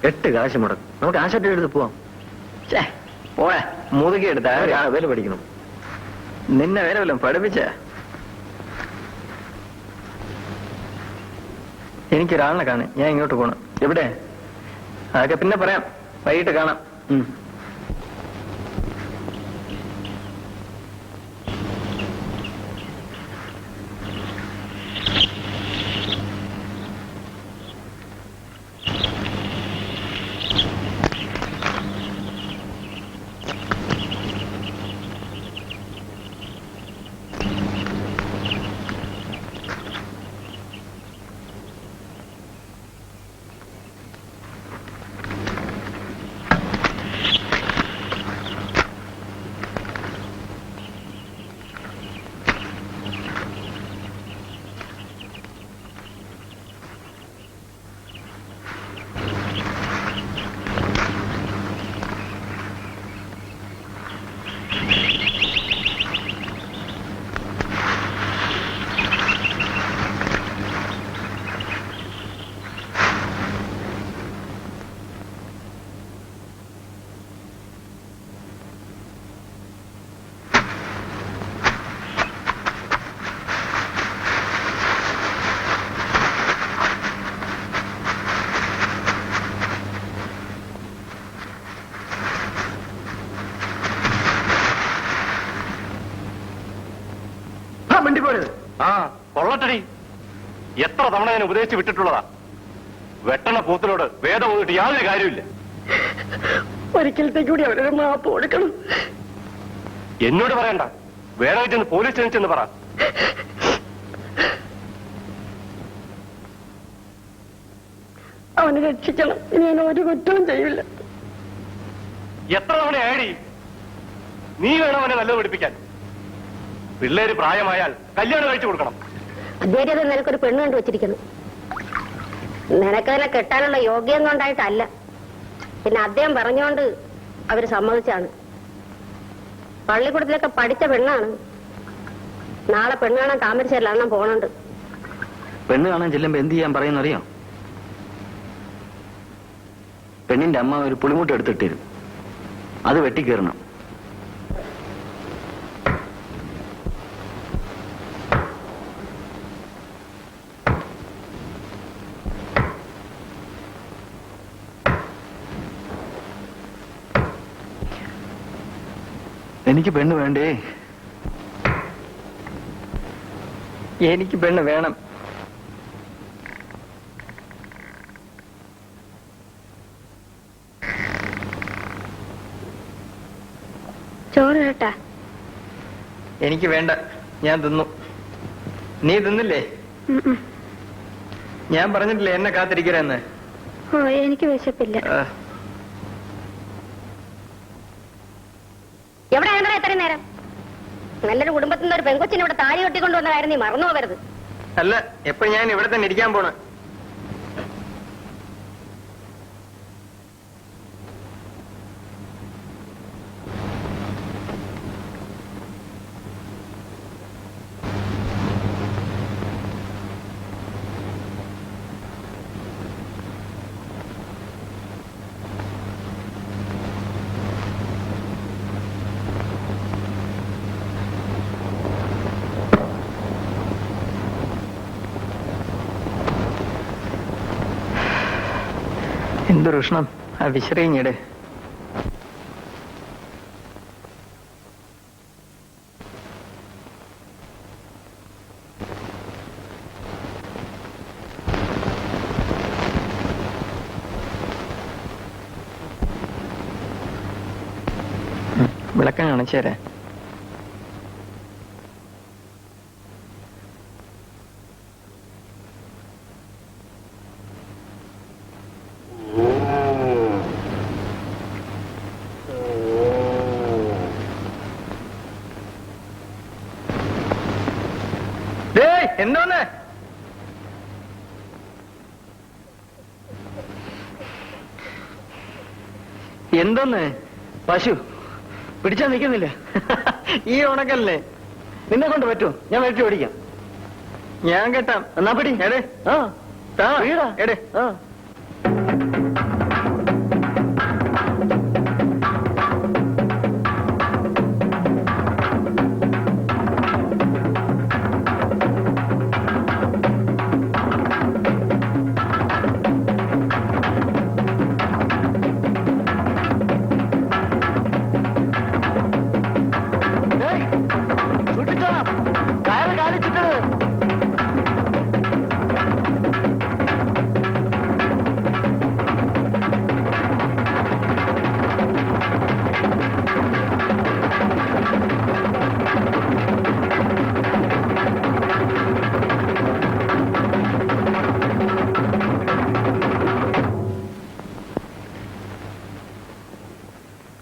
8 കാശ് മുടക്കും. നമുക്ക് ആശാട്ടി എടുത്ത് പോവാം. പോയാ മുതുകി എടുത്ത വില പഠിക്കണം. നിന്നെ വേറെ വല്ലതും പഠിപ്പിച്ച? എനിക്കൊരാളിനെ കാണും. ഞാൻ ഇങ്ങോട്ട് പോണം. എവിടെ? അതൊക്കെ പിന്നെ പറയാം. വൈകിട്ട് കാണാം. ആ കൊള്ളട്ടടി. എത്ര തവണ ഞാൻ ഉപദേശിച്ച് വിട്ടിട്ടുള്ളതാ. വെട്ടണ പൂത്തിനോട് വേദം ഓതിട്ട് യാതൊരു കാര്യമില്ല. ഒരിക്കലത്തേക്ക് കൂടി അവരൊരു മാപ്പ് കൊടുക്കണം. എന്നോട് പറയണ്ട, വേണമെങ്കിൽ ചെന്ന് പോലീസ് സ്റ്റേഷനിൽ ചെന്ന് പറ. അവനെ രക്ഷിക്കണം. ഇനി ഞാൻ ഒരു കുറ്റവും ചെയ്യില്ല. എത്ര തവണ ആയടി? നീ വേണം അവനെ നല്ലത് പഠിപ്പിക്കാൻ. പിള്ളേര് പ്രായമായാൽ കല്യാണം കഴിച്ചു കൊടുക്കണം. അദ്ദേഹത്തെ നിലക്കൊരു പെണ്ണ് കണ്ടു വെച്ചിരിക്കുന്നു. നിനക്കതിനെ കെട്ടാനുള്ള യോഗ്യൊന്നും ഉണ്ടായിട്ടല്ല. പിന്നെ അദ്ദേഹം പറഞ്ഞോണ്ട് അവര് സമ്മതിച്ചാണ്. പള്ളിക്കൂടത്തിലൊക്കെ പഠിച്ച പെണ്ണാണ്. നാളെ പെണ്ണ് കാണാൻ താമരശ്ശേരിലെണ്ണം പോണുണ്ട്. പെണ്ണ് കാണാൻ ചെല്ലുമ്പോ എന്ത് ചെയ്യാൻ പറയുന്നറിയോ? പെണ്ണിന്റെ അമ്മ ഒരു പുളിമുട്ട് എടുത്തിട്ടിരും, അത് വെട്ടിക്കേറണം. എനിക്ക് പെണ്ണ് വേണ്ടേ? എനിക്ക് പെണ്ണ് വേണം. ചോറ് കേട്ടാ? എനിക്ക് വേണ്ട, ഞാൻ തിന്നു. നീ തിന്നില്ലേ? ഞാൻ പറഞ്ഞിട്ടില്ലേ എന്നെ കാത്തിരിക്കരെന്ന്? ഓ, എനിക്ക് വിശപ്പില്ല. എവിടെ ആയതാ ഇത്രയും നേരം? നല്ലൊരു കുടുംബത്തിൽ നിന്ന് ഒരു പെങ്കൊച്ചിനെ ഇവിടെ താഴെ കെട്ടിക്കൊണ്ടുവന്ന കാര്യം നീ മറന്നു പോകരുത്. അല്ല, എപ്പോ ഞാൻ ഇവിടെ തന്നെ ഇരിക്കാൻ പോണ. എന്തൊരു ഉഷ്ണം! ആ വിശ്രയിഞ്ഞിട്. വിളക്കം കാണിച്ചേരെ. എന്തോന്ന്? എന്തോന്ന്? പശു പിടിച്ചാ നിൽക്കുന്നില്ല. ഈ ഉണക്കല്ലേ നിന്നെ കൊണ്ട് പറ്റുമോ? ഞാൻ വെട്ടി ഓടിക്കാം. ഞാൻ കേട്ടാം. എന്നാ പിടി. എടേ എടേ.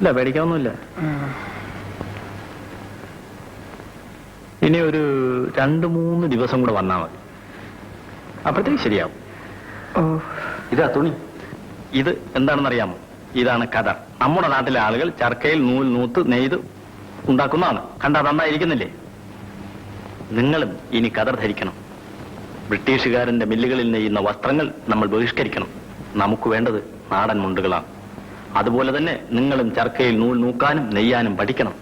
ഇല്ല, പേടിക്കാവുന്നില്ല. ഇനി ഒരു 2-3 ദിവസം കൂടെ വന്നാൽ മതി. അപ്പോഴത്തേക്ക് ശരിയാവും. ഇതാ തുണി. ഇത് എന്താണെന്നറിയാമോ? ഇതാണ് കതർ. നമ്മുടെ നാട്ടിലെ ആളുകൾ ചർക്കയിൽ നൂൽ നൂത്ത് നെയ്ത് ഉണ്ടാക്കുന്നതാണ്. കണ്ടാ നന്നായിരിക്കുന്നില്ലേ? നിങ്ങളും ഇനി കതർ ധരിക്കണം. ബ്രിട്ടീഷുകാരന്റെ മില്ലുകളിൽ നെയ്യുന്ന വസ്ത്രങ്ങൾ നമ്മൾ ബഹിഷ്കരിക്കണം. നമുക്ക് വേണ്ടത് നാടൻ മുണ്ടുകളാണ്. അതുപോലെ തന്നെ നിങ്ങളും ചർക്കയിൽ നൂൽ നൂക്കാനും നെയ്യാനും പഠിക്കണം.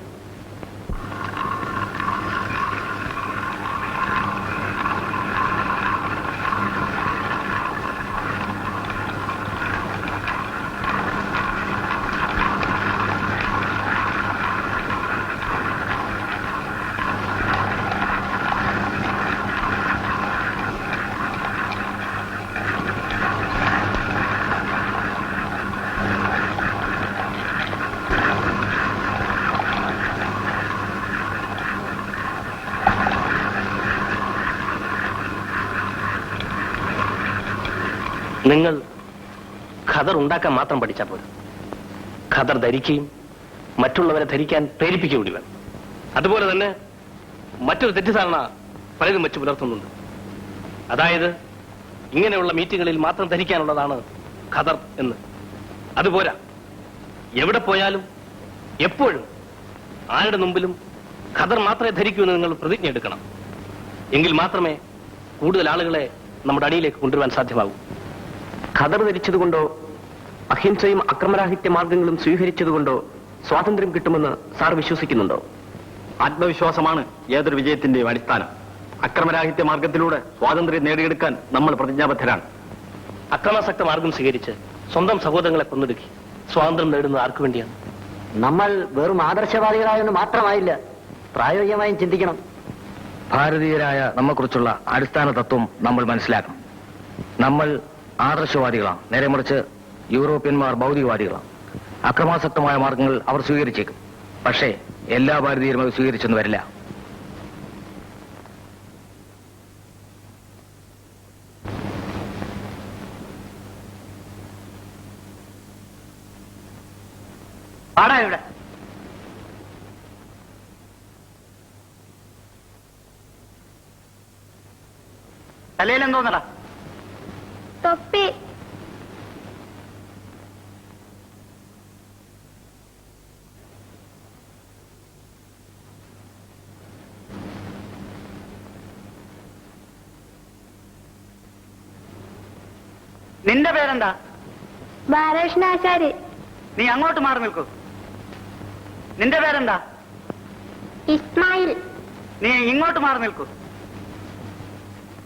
നിങ്ങൾ ഖദർ ഉണ്ടാക്കാൻ മാത്രം പഠിച്ചാൽ പോലും ഖദർ ധരിക്കുകയും മറ്റുള്ളവരെ ധരിക്കാൻ പ്രേരിപ്പിക്കുകയും വേണം. അതുപോലെ തന്നെ മറ്റൊരു തെറ്റിദ്ധാരണ പലരും വെച്ച് പുലർത്തുന്നുണ്ട്. അതായത് ഇങ്ങനെയുള്ള മീറ്റിങ്ങുകളിൽ മാത്രം ധരിക്കാനുള്ളതാണ് ഖദർ എന്ന്. അതുപോരാ, എവിടെ പോയാലും എപ്പോഴും ആരുടെ മുമ്പിലും ഖദർ മാത്രമേ ധരിക്കൂ എന്ന് നിങ്ങൾ പ്രതിജ്ഞ എടുക്കണം. എങ്കിൽ മാത്രമേ കൂടുതൽ ആളുകളെ നമ്മുടെ അടിയിലേക്ക് കൊണ്ടുവരാൻ സാധ്യമാകൂ. ഖദർ ധരിച്ചതുകൊണ്ടോ അഹിംസയും അക്രമരാഹിത്യ മാർഗങ്ങളും സ്വീകരിച്ചതുകൊണ്ടോ സ്വാതന്ത്ര്യം കിട്ടുമെന്ന് സാർ വിശ്വസിക്കുന്നുണ്ടോ? ആത്മവിശ്വാസമാണ് ഏതൊരു വിജയത്തിന്റെയും അടിസ്ഥാനം. അക്രമരാഹിത്യ മാർഗത്തിലൂടെ സ്വാതന്ത്ര്യം നേടിയെടുക്കാൻ നമ്മൾ പ്രതിജ്ഞാബദ്ധരാണ്. അക്രമാസക്ത മാർഗം സ്വീകരിച്ച് സ്വന്തം സഹോദരങ്ങളെ കൊന്നൊടുക്കി സ്വാതന്ത്ര്യം നേടുന്നത് ആർക്കു വേണ്ടിയാണ്? നമ്മൾ വെറും ആദർശവാദികളായെന്ന് മാത്രമായില്ല, പ്രായോഗികമായും ചിന്തിക്കണം. ഭാരതീയരായ നമ്മെക്കുറിച്ചുള്ള അടിസ്ഥാന തത്വം നമ്മൾ മനസ്സിലാക്കണം. നമ്മൾ ആദർശവാദികളാണ്, നേരെ മറിച്ച് യൂറോപ്യന്മാർ ഭൗതികവാദികളാണ്. അക്രമാസക്തമായ മാർഗങ്ങൾ അവർ സ്വീകരിച്ചേക്കും, പക്ഷേ എല്ലാ ഭാരതീയരും അത് സ്വീകരിച്ചെന്ന് വരില്ല. ആടാ ഇവിടെ തലയിലെന്തോന്നടാ? തൊപ്പി. നിന്റെ പേരെന്താ? ബാലകൃഷ്ണാചാരി. നീ അങ്ങോട്ട് മാറി നിൽക്കൂ. നിന്റെ പേരെന്താ? ഇസ്മായിൽ. നീ ഇങ്ങോട്ട് മാറി നിൽക്കൂ.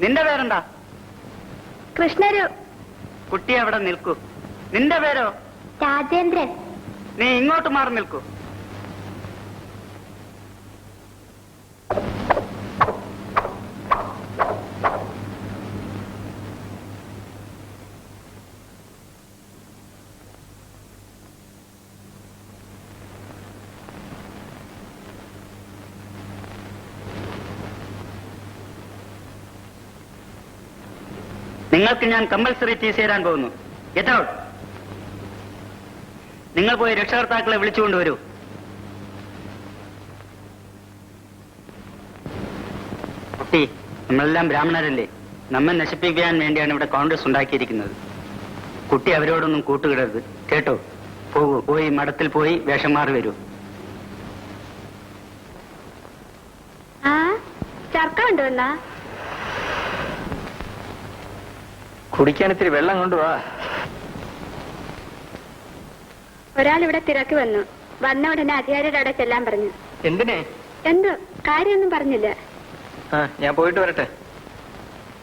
നിന്റെ പേരെന്താ? കൃഷ്ണരു. കുട്ടി അവിടെ നിൽക്കൂ. നിന്റെ പേരോ? രാജേന്ദ്രൻ. നീ ഇങ്ങോട്ട് മാറി നിൽക്കൂ. നിങ്ങൾക്ക് ഞാൻ കമ്പൽസറി ടീസ് തരാൻ പോകുന്നു. Get out. നിങ്ങൾ പോയി രക്ഷകർത്താക്കളെ വിളിച്ചുകൊണ്ടുവരൂ. കുട്ടി, നമ്മളെല്ലാം ബ്രാഹ്മണരല്ലേ? നമ്മെ നശിപ്പിക്കാൻ വേണ്ടിയാണ് ഇവിടെ കോൺഗ്രസ് ഉണ്ടാക്കിയിരിക്കുന്നത്. കുട്ടി അവരോടൊന്നും കൂട്ടുകിടരുത്, കേട്ടോ? പോകൂ, പോയി മഠത്തിൽ പോയി വേഷം മാറി വരൂ. ആ ചർക്ക കൊണ്ടുവന്ന കുടിക്കാൻ ഇത്തിരി വെള്ളം കൊണ്ടുവാ. ഒരാൾ ഇവിടെ തിരക്ക് വന്നു. വന്ന ഉടനെ അധികാരിയുടെ അവിടെ ചെല്ലാൻ പറഞ്ഞു. എന്തിനെ? എന്തോ കാര്യമൊന്നും പറഞ്ഞില്ല. ഞാൻ പോയിട്ട് വരട്ടെ.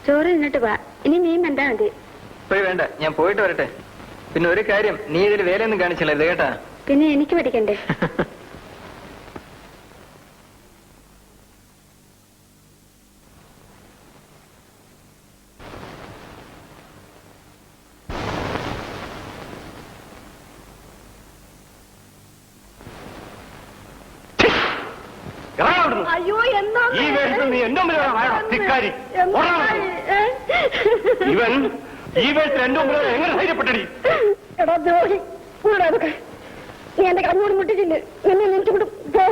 ചോറ് തിന്നിട്ട് വാ. ഇനി നീ എന്താ മതി. പോയി വേണ്ട, ഞാൻ പോയിട്ട് വരട്ടെ. പിന്നെ ഒരു കാര്യം, നീ ഇതിൽ വേലയൊന്നും കാണിച്ചില്ല, ഇത് കേട്ടാ? പിന്നെ എനിക്ക് പഠിക്കണ്ടേ? അയ്യോ എന്താ ഈ വേഷത്തിൽ നീ എന്റെ മുമ്പിൽ ധിക്കാരി. ഇവൻ ഈ വേഷത്തിൽ എന്റെ മുമ്പിൽ എങ്ങനെ ധൈര്യപ്പെട്ടടി? എടാ ദ്രോഹി, നീ എന്റെ കണ്ണോട് മുട്ടിച്ചില്ലേ? നിന്നെ എനിക്ക് വിടും. പോ.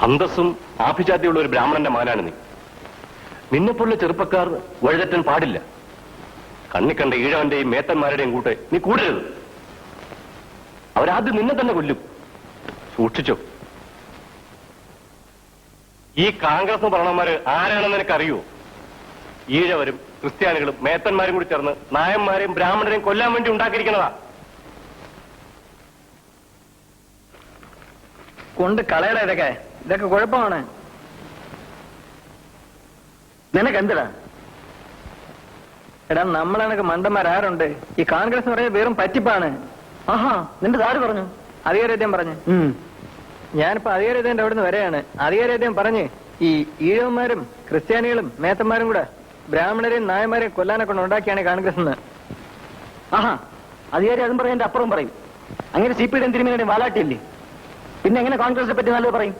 അന്തസ്സും ആഭിജാത്യമുള്ള ഒരു ബ്രാഹ്മണന്റെ മകനാണ് നീ. നിന്നെപ്പോലുള്ള ചെറുപ്പക്കാർ വഴിതെറ്റാൻ പാടില്ല. കണ്ണിക്കണ്ട ഈഴവന്റെയും മേത്തന്മാരുടെയും കൂട്ടെ നീ കൂടരുത്. അവരാദ്യം നിന്നെ തന്നെ കൊല്ലും, സൂക്ഷിച്ചോ. ഈ കോൺഗ്രസ് ഭരണന്മാര് ആരാണെന്ന് നിനക്കറിയോ? ഈഴവരും ക്രിസ്ത്യാനികളും മേത്തന്മാരും കൂടി ചേർന്ന് നായന്മാരെയും ബ്രാഹ്മണരെയും കൊല്ലാൻ വേണ്ടി ഉണ്ടാക്കിയിരിക്കുന്നതാ. കൊണ്ട് കളയട ഇതൊക്കെ. ഇതൊക്കെ കുഴപ്പമാണ്. നിനക്കെന്തിടാ? എടാ, നമ്മളെനക്ക് മണ്ടന്മാരാരുണ്ട്? ഈ കോൺഗ്രസ് എന്ന് പറയുന്നത് വെറും പറ്റിപ്പാണ്. ആഹാ, നിന്റെ താര് പറഞ്ഞു? അധികാരേദ്യം പറഞ്ഞു. ഞാനിപ്പോ അധികാരേദ്യന്റെ അവിടെ നിന്ന് വരെയാണ്. അധികാരേദ്യം പറഞ്ഞ് ഈ ഈഴവന്മാരും ക്രിസ്ത്യാനികളും മേത്തന്മാരും കൂടെ ബ്രാഹ്മണരെയും നായന്മാരെയും കൊല്ലാനെ കൊണ്ട് ഉണ്ടാക്കിയാണ് കോൺഗ്രസ് എന്ന്. ആഹാ, അധികാരി അതും പറയും, എന്റെ അപ്പുറം പറയും. അങ്ങനെ CPD തിരുമേനിയുടെയും വാലാട്ടിയില്ലേ? പിന്നെ എങ്ങനെ കോൺഗ്രസിനെ പറ്റി നല്ലത് പറയും?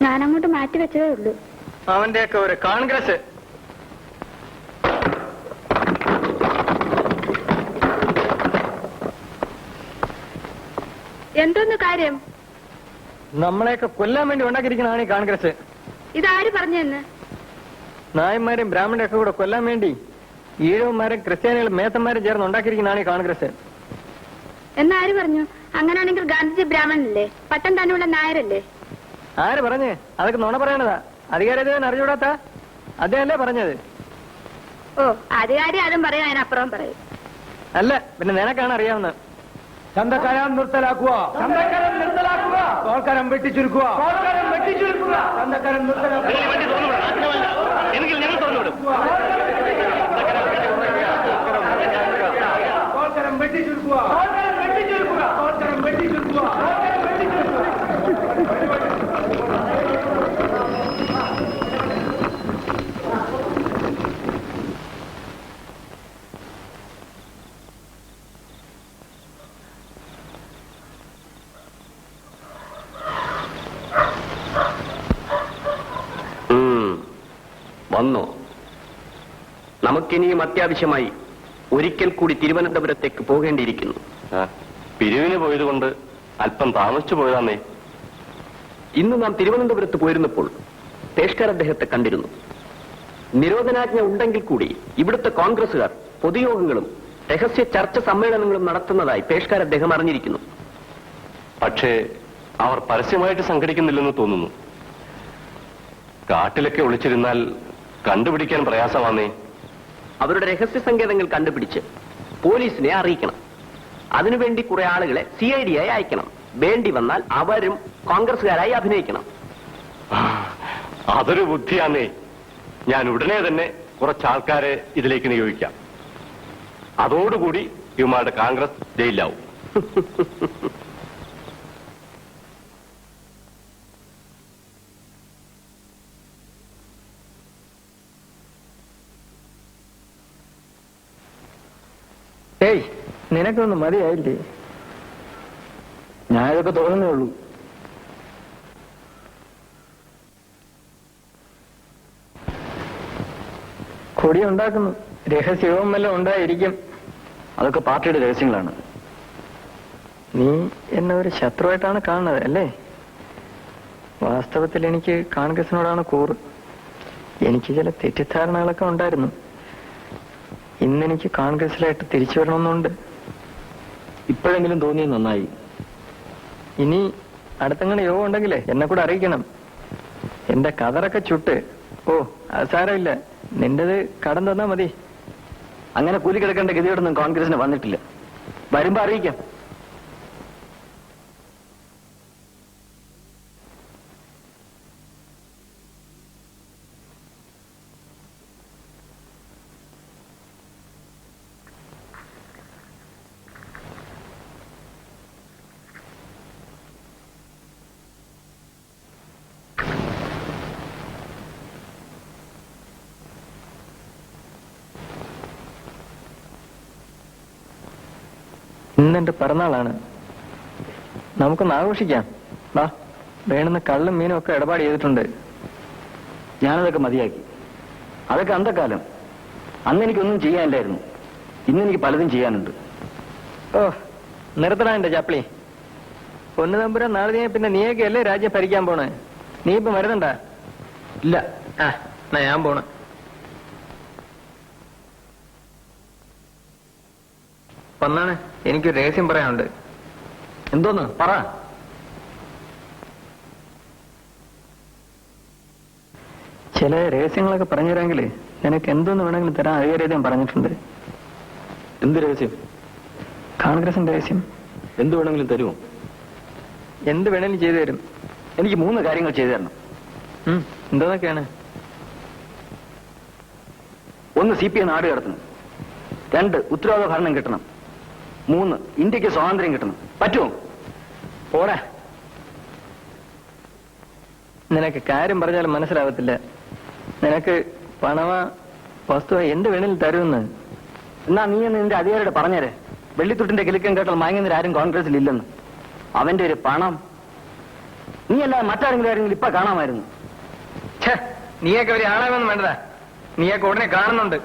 ഞാനങ്ങോട്ട് മാറ്റി വെച്ചതേ ഉള്ളൂ. അവന്റെയൊക്കെ ഒരു കോൺഗ്രസ്. എന്തോന്ന് കാര്യം? നമ്മളെയൊക്കെ കൊല്ലാൻ വേണ്ടി ഉണ്ടാക്കിയിരിക്കുന്നതാണ് ഈ കോൺഗ്രസ്. ഇതാര് പറഞ്ഞെന്ന്? നായന്മാരും ബ്രാഹ്മണരും ഒക്കെ കൂടെ കൊല്ലാൻ വേണ്ടി ഈഴവന്മാരും ക്രിസ്ത്യാനികളും മേത്തന്മാരും ചേർന്ന് ഉണ്ടാക്കിയിരിക്കുന്നതാണ് ഈ കോൺഗ്രസ്. എന്നാര് പറഞ്ഞു? അങ്ങനാണെങ്കിൽ ഗാന്ധിജി ബ്രാഹ്മണനല്ലേ? പട്ടം താനുള്ള നായരല്ലേ? ആര് പറഞ്ഞ്? അതൊക്കെ നുണ പറയണതാ. അധികാരത്തിന് അറിഞ്ഞൂടാത്ത അദ്ദേഹമല്ലേ പറഞ്ഞത്? ഓ, അധികാരി അതും പറയും, അതിനപ്പുറം പറയും. അല്ല, പിന്നെ നിനക്കാണ് അറിയാവുന്നത്. ചന്തക്കരം നിർത്തലാക്കുക, ചന്തക്കരം നിർത്തലാക്കുക, തോൽക്കരം വെട്ടിച്ചുരുക്കുക, തോൽക്കരം വെട്ടിച്ചുരുക്കുക, ചന്തക്കരം നിർത്തലാക്കുക. എങ്കിൽ ഞങ്ങൾ തുറന്നുവിടും. തോൽക്കരം വെട്ടിച്ചുരുക്കുക, തോൽക്കരം വെട്ടിച്ചുരുക്കുക, തോൽക്കരം വെട്ടിച്ചുരുക്കുക, തോൽക്കരം വെട്ടിച്ചുരുക്കുക. വന്നോ? നമുക്കിനിയും അത്യാവശ്യമായി ഒരിക്കൽ കൂടി തിരുവനന്തപുരത്തേക്ക് പോകേണ്ടിയിരിക്കുന്നു. പിരിവിന് പോയതുകൊണ്ട് അല്പം താമസിച്ചു പോയതാന്നേ. ഇന്ന് നാം തിരുവനന്തപുരത്ത് പോയിരുന്നപ്പോൾ പേഷ്കർ അദ്ദേഹത്തെ കണ്ടിരുന്നു. നിരോധനാജ്ഞ ഉണ്ടെങ്കിൽ കൂടി ഇവിടുത്തെ കോൺഗ്രസുകാർ പൊതുയോഗങ്ങളും രഹസ്യ ചർച്ച സമ്മേളനങ്ങളും നടത്തുന്നതായി പേഷ്കർ അദ്ദേഹം അറിഞ്ഞിരിക്കുന്നു. പക്ഷേ അവർ പരസ്യമായിട്ട് സംഘടിക്കുന്നില്ലെന്ന് തോന്നുന്നു. കാട്ടിലൊക്കെ ഒളിച്ചിരുന്നാൽ കണ്ടുപിടിക്കാൻ പ്രയാസമാന്നേ. അവരുടെ രഹസ്യ സങ്കേതങ്ങൾ കണ്ടുപിടിച്ച് പോലീസിനെ അറിയിക്കണം. അതിനുവേണ്ടി കുറെ ആളുകളെ CID ആയി അയക്കണം. വേണ്ടി വന്നാൽ അവരും കോൺഗ്രസുകാരായി അഭിനയിക്കണം. അതൊരു ബുദ്ധിയാന്നേ. ഞാൻ ഉടനെ തന്നെ കുറച്ചാൾക്കാരെ ഇതിലേക്ക് നിയോഗിക്കാം. അതോടുകൂടി ഇവന്മാരുടെ കോൺഗ്രസ് ജയിലാവും. ഏയ്, നിനക്കൊന്നും മതിയായില്ലേ? ഞാൻ ഇതൊക്കെ തോന്നുന്നേ ഉള്ളൂ. കൊടി ഉണ്ടാക്കുന്നു. രഹസ്യവും വല്ലതും ഉണ്ടായിരിക്കും. അതൊക്കെ പാർട്ടിയുടെ രഹസ്യങ്ങളാണ്. നീ എന്നെ ഒരു ശത്രുവായിട്ടാണ് കാണുന്നത് അല്ലേ? വാസ്തവത്തിൽ എനിക്ക് കോൺഗ്രസിനോടാണ് കൂറ്. എനിക്ക് ചില തെറ്റിദ്ധാരണകളൊക്കെ ഉണ്ടായിരുന്നു. ഇന്നെനിക്ക് കോൺഗ്രസിലായിട്ട് തിരിച്ചു വരണമെന്നുണ്ട്. ഇപ്പോഴെങ്കിലും തോന്നിയത് നന്നായി. ഇനി അടുത്തങ്ങനെ യോഗം ഉണ്ടെങ്കിലേ എന്നെ കൂടെ അറിയിക്കണം. എന്റെ കതറൊക്കെ ചുട്ട്. ഓ, അത് സാരമില്ല, നിന്റേത് കടം തന്നാ മതി. അങ്ങനെ കൂലി കിടക്കേണ്ട ഗതിയോടൊന്നും കോൺഗ്രസിന് വന്നിട്ടില്ല. വരുമ്പോ അറിയിക്കാം. ഇന്നെന്റെ പിറന്നാളാണ്. നമുക്കൊന്ന് ആഘോഷിക്കാം. വാ, വേണമെന്ന് കള്ളും മീനും ഒക്കെ ഇടപാട് ചെയ്തിട്ടുണ്ട്. ഞാനതൊക്കെ മതിയാക്കി. അതൊക്കെ അന്തക്കാലം. അന്ന് എനിക്കൊന്നും ചെയ്യാനില്ലായിരുന്നു. ഇന്ന് എനിക്ക് പലതും ചെയ്യാനുണ്ട്. ഓ, നിർത്തണ എന്റെ ചാപ്പിളി. പൊന്നു തമ്പുരാൻ നാളെ നീ പിന്നെ നീയൊക്കെ അല്ലേ രാജ്യം ഭരിക്കാൻ പോണേ? നീ ഇപ്പൊ മരുന്നുണ്ട? ഇല്ല. എന്നാ ഞാൻ പോണ. വന്നാണ്, എനിക്കൊരു രഹസ്യം പറയാനുണ്ട്. എന്തോന്ന് പറ. ചില രഹസ്യങ്ങളൊക്കെ പറഞ്ഞു തരാമെങ്കിൽ നിനക്ക് എന്തോന്ന് വേണമെങ്കിലും തരാൻ അധികാരം പറഞ്ഞിട്ടുണ്ട്. എന്ത് രഹസ്യം? കോൺഗ്രസിന്റെ രഹസ്യം. എന്ത് വേണമെങ്കിലും തരുമോ? എന്ത് വേണമെങ്കിലും ചെയ്തു തരും. എനിക്ക് 3 കാര്യങ്ങൾ ചെയ്തു തരണം. എന്തോന്നൊക്കെയാണ്? 1, CPI നാട് കടത്തണം. 2, ഉത്തരവാദ ഭരണം കിട്ടണം. 3, ഇന്ത്യക്ക് സ്വാതന്ത്ര്യം കിട്ടണം. പറ്റുമോ? പോടാ. നിനക്ക് കാര്യം പറഞ്ഞാലും മനസ്സിലാവത്തില്ല. നിനക്ക് പണമ വസ്തുവ എന്ത് വേണമെങ്കിലും തരുമെന്ന്. എന്നാ നീ എന്ന് നിന്റെ അധികാരിയുടെ പറഞ്ഞേരെ. വെള്ളിത്തുട്ടിന്റെ കിലുക്കം കേട്ടാൽ മയങ്ങുന്നവരാരും കോൺഗ്രസിൽ ഇല്ലെന്ന്. അവന്റെ ഒരു പണം നീ അല്ലാതെ മറ്റാരെങ്കിലും ഇപ്പൊ കാണാമായിരുന്നു. നീയൊക്കെ ഒരു ആളാവെന്ന് വേണ്ടതാ. നീയൊക്കെ ഉടനെ കാണുന്നുണ്ട്.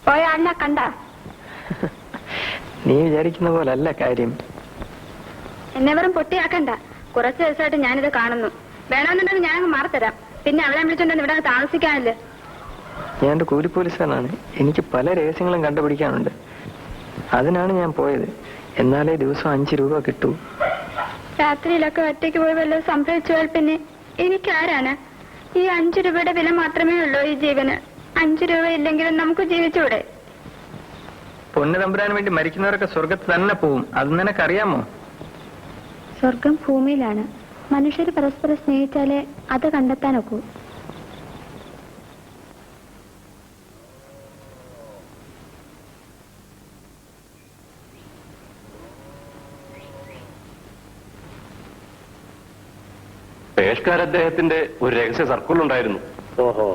പോയ ആളിനെ കണ്ട? നീ വിചാരിക്കുന്ന പോലല്ല കാര്യം. എന്നെ വെറും പൊട്ടിയാക്കണ്ട. കുറച്ച് ദിവസമായിട്ട് ഞാനിത് കാണുന്നു. വേണമെന്നുണ്ടെങ്കിൽ ഞാനങ്ങ് മാറിത്തരാം. പിന്നെ അവളെ വിളിച്ചോണ്ടെന്ന് ഇവിടെ താമസിക്കാനില്ല. ഞാൻ ഒരു കൂലി പോലീസുകാരനാണ്. എനിക്ക് പല രഹസ്യങ്ങളും കണ്ടുപിടിക്കാനുണ്ട്. അതിനാണ് ഞാൻ പോയത്. എന്നാലേ ദിവസം 5 രൂപ കിട്ടൂ. രാത്രിയിലൊക്കെ ഒറ്റയ്ക്ക് പോയി വല്ലതും സംഭവിച്ചാൽ പിന്നെ എനിക്കാരാണ്? ഈ 5 രൂപയുടെ വില മാത്രമേ ഉള്ളൂ ഈ ജീവന്. 5 രൂപ ഇല്ലെങ്കിലും നമുക്ക് ജീവിച്ചൂടെ? പൊന്നു തമ്പുരാൻ വേണ്ടി മരിക്കുന്നവരൊക്കെ സ്വർഗത്ത് തന്നെ പോവും. അത് നിനക്കറിയാമോ? സ്വർഗം ഭൂമിയിലാണ്. മനുഷ്യർ പരസ്പരം സ്നേഹിച്ചാലേ അത് കണ്ടെത്താനൊക്കൂ. പേഷ്കാർ അദ്ദേഹത്തിന്റെ ഒരു രഹസ്യ സർക്കിൾ ഉണ്ടായിരുന്നു. ഓഹോ.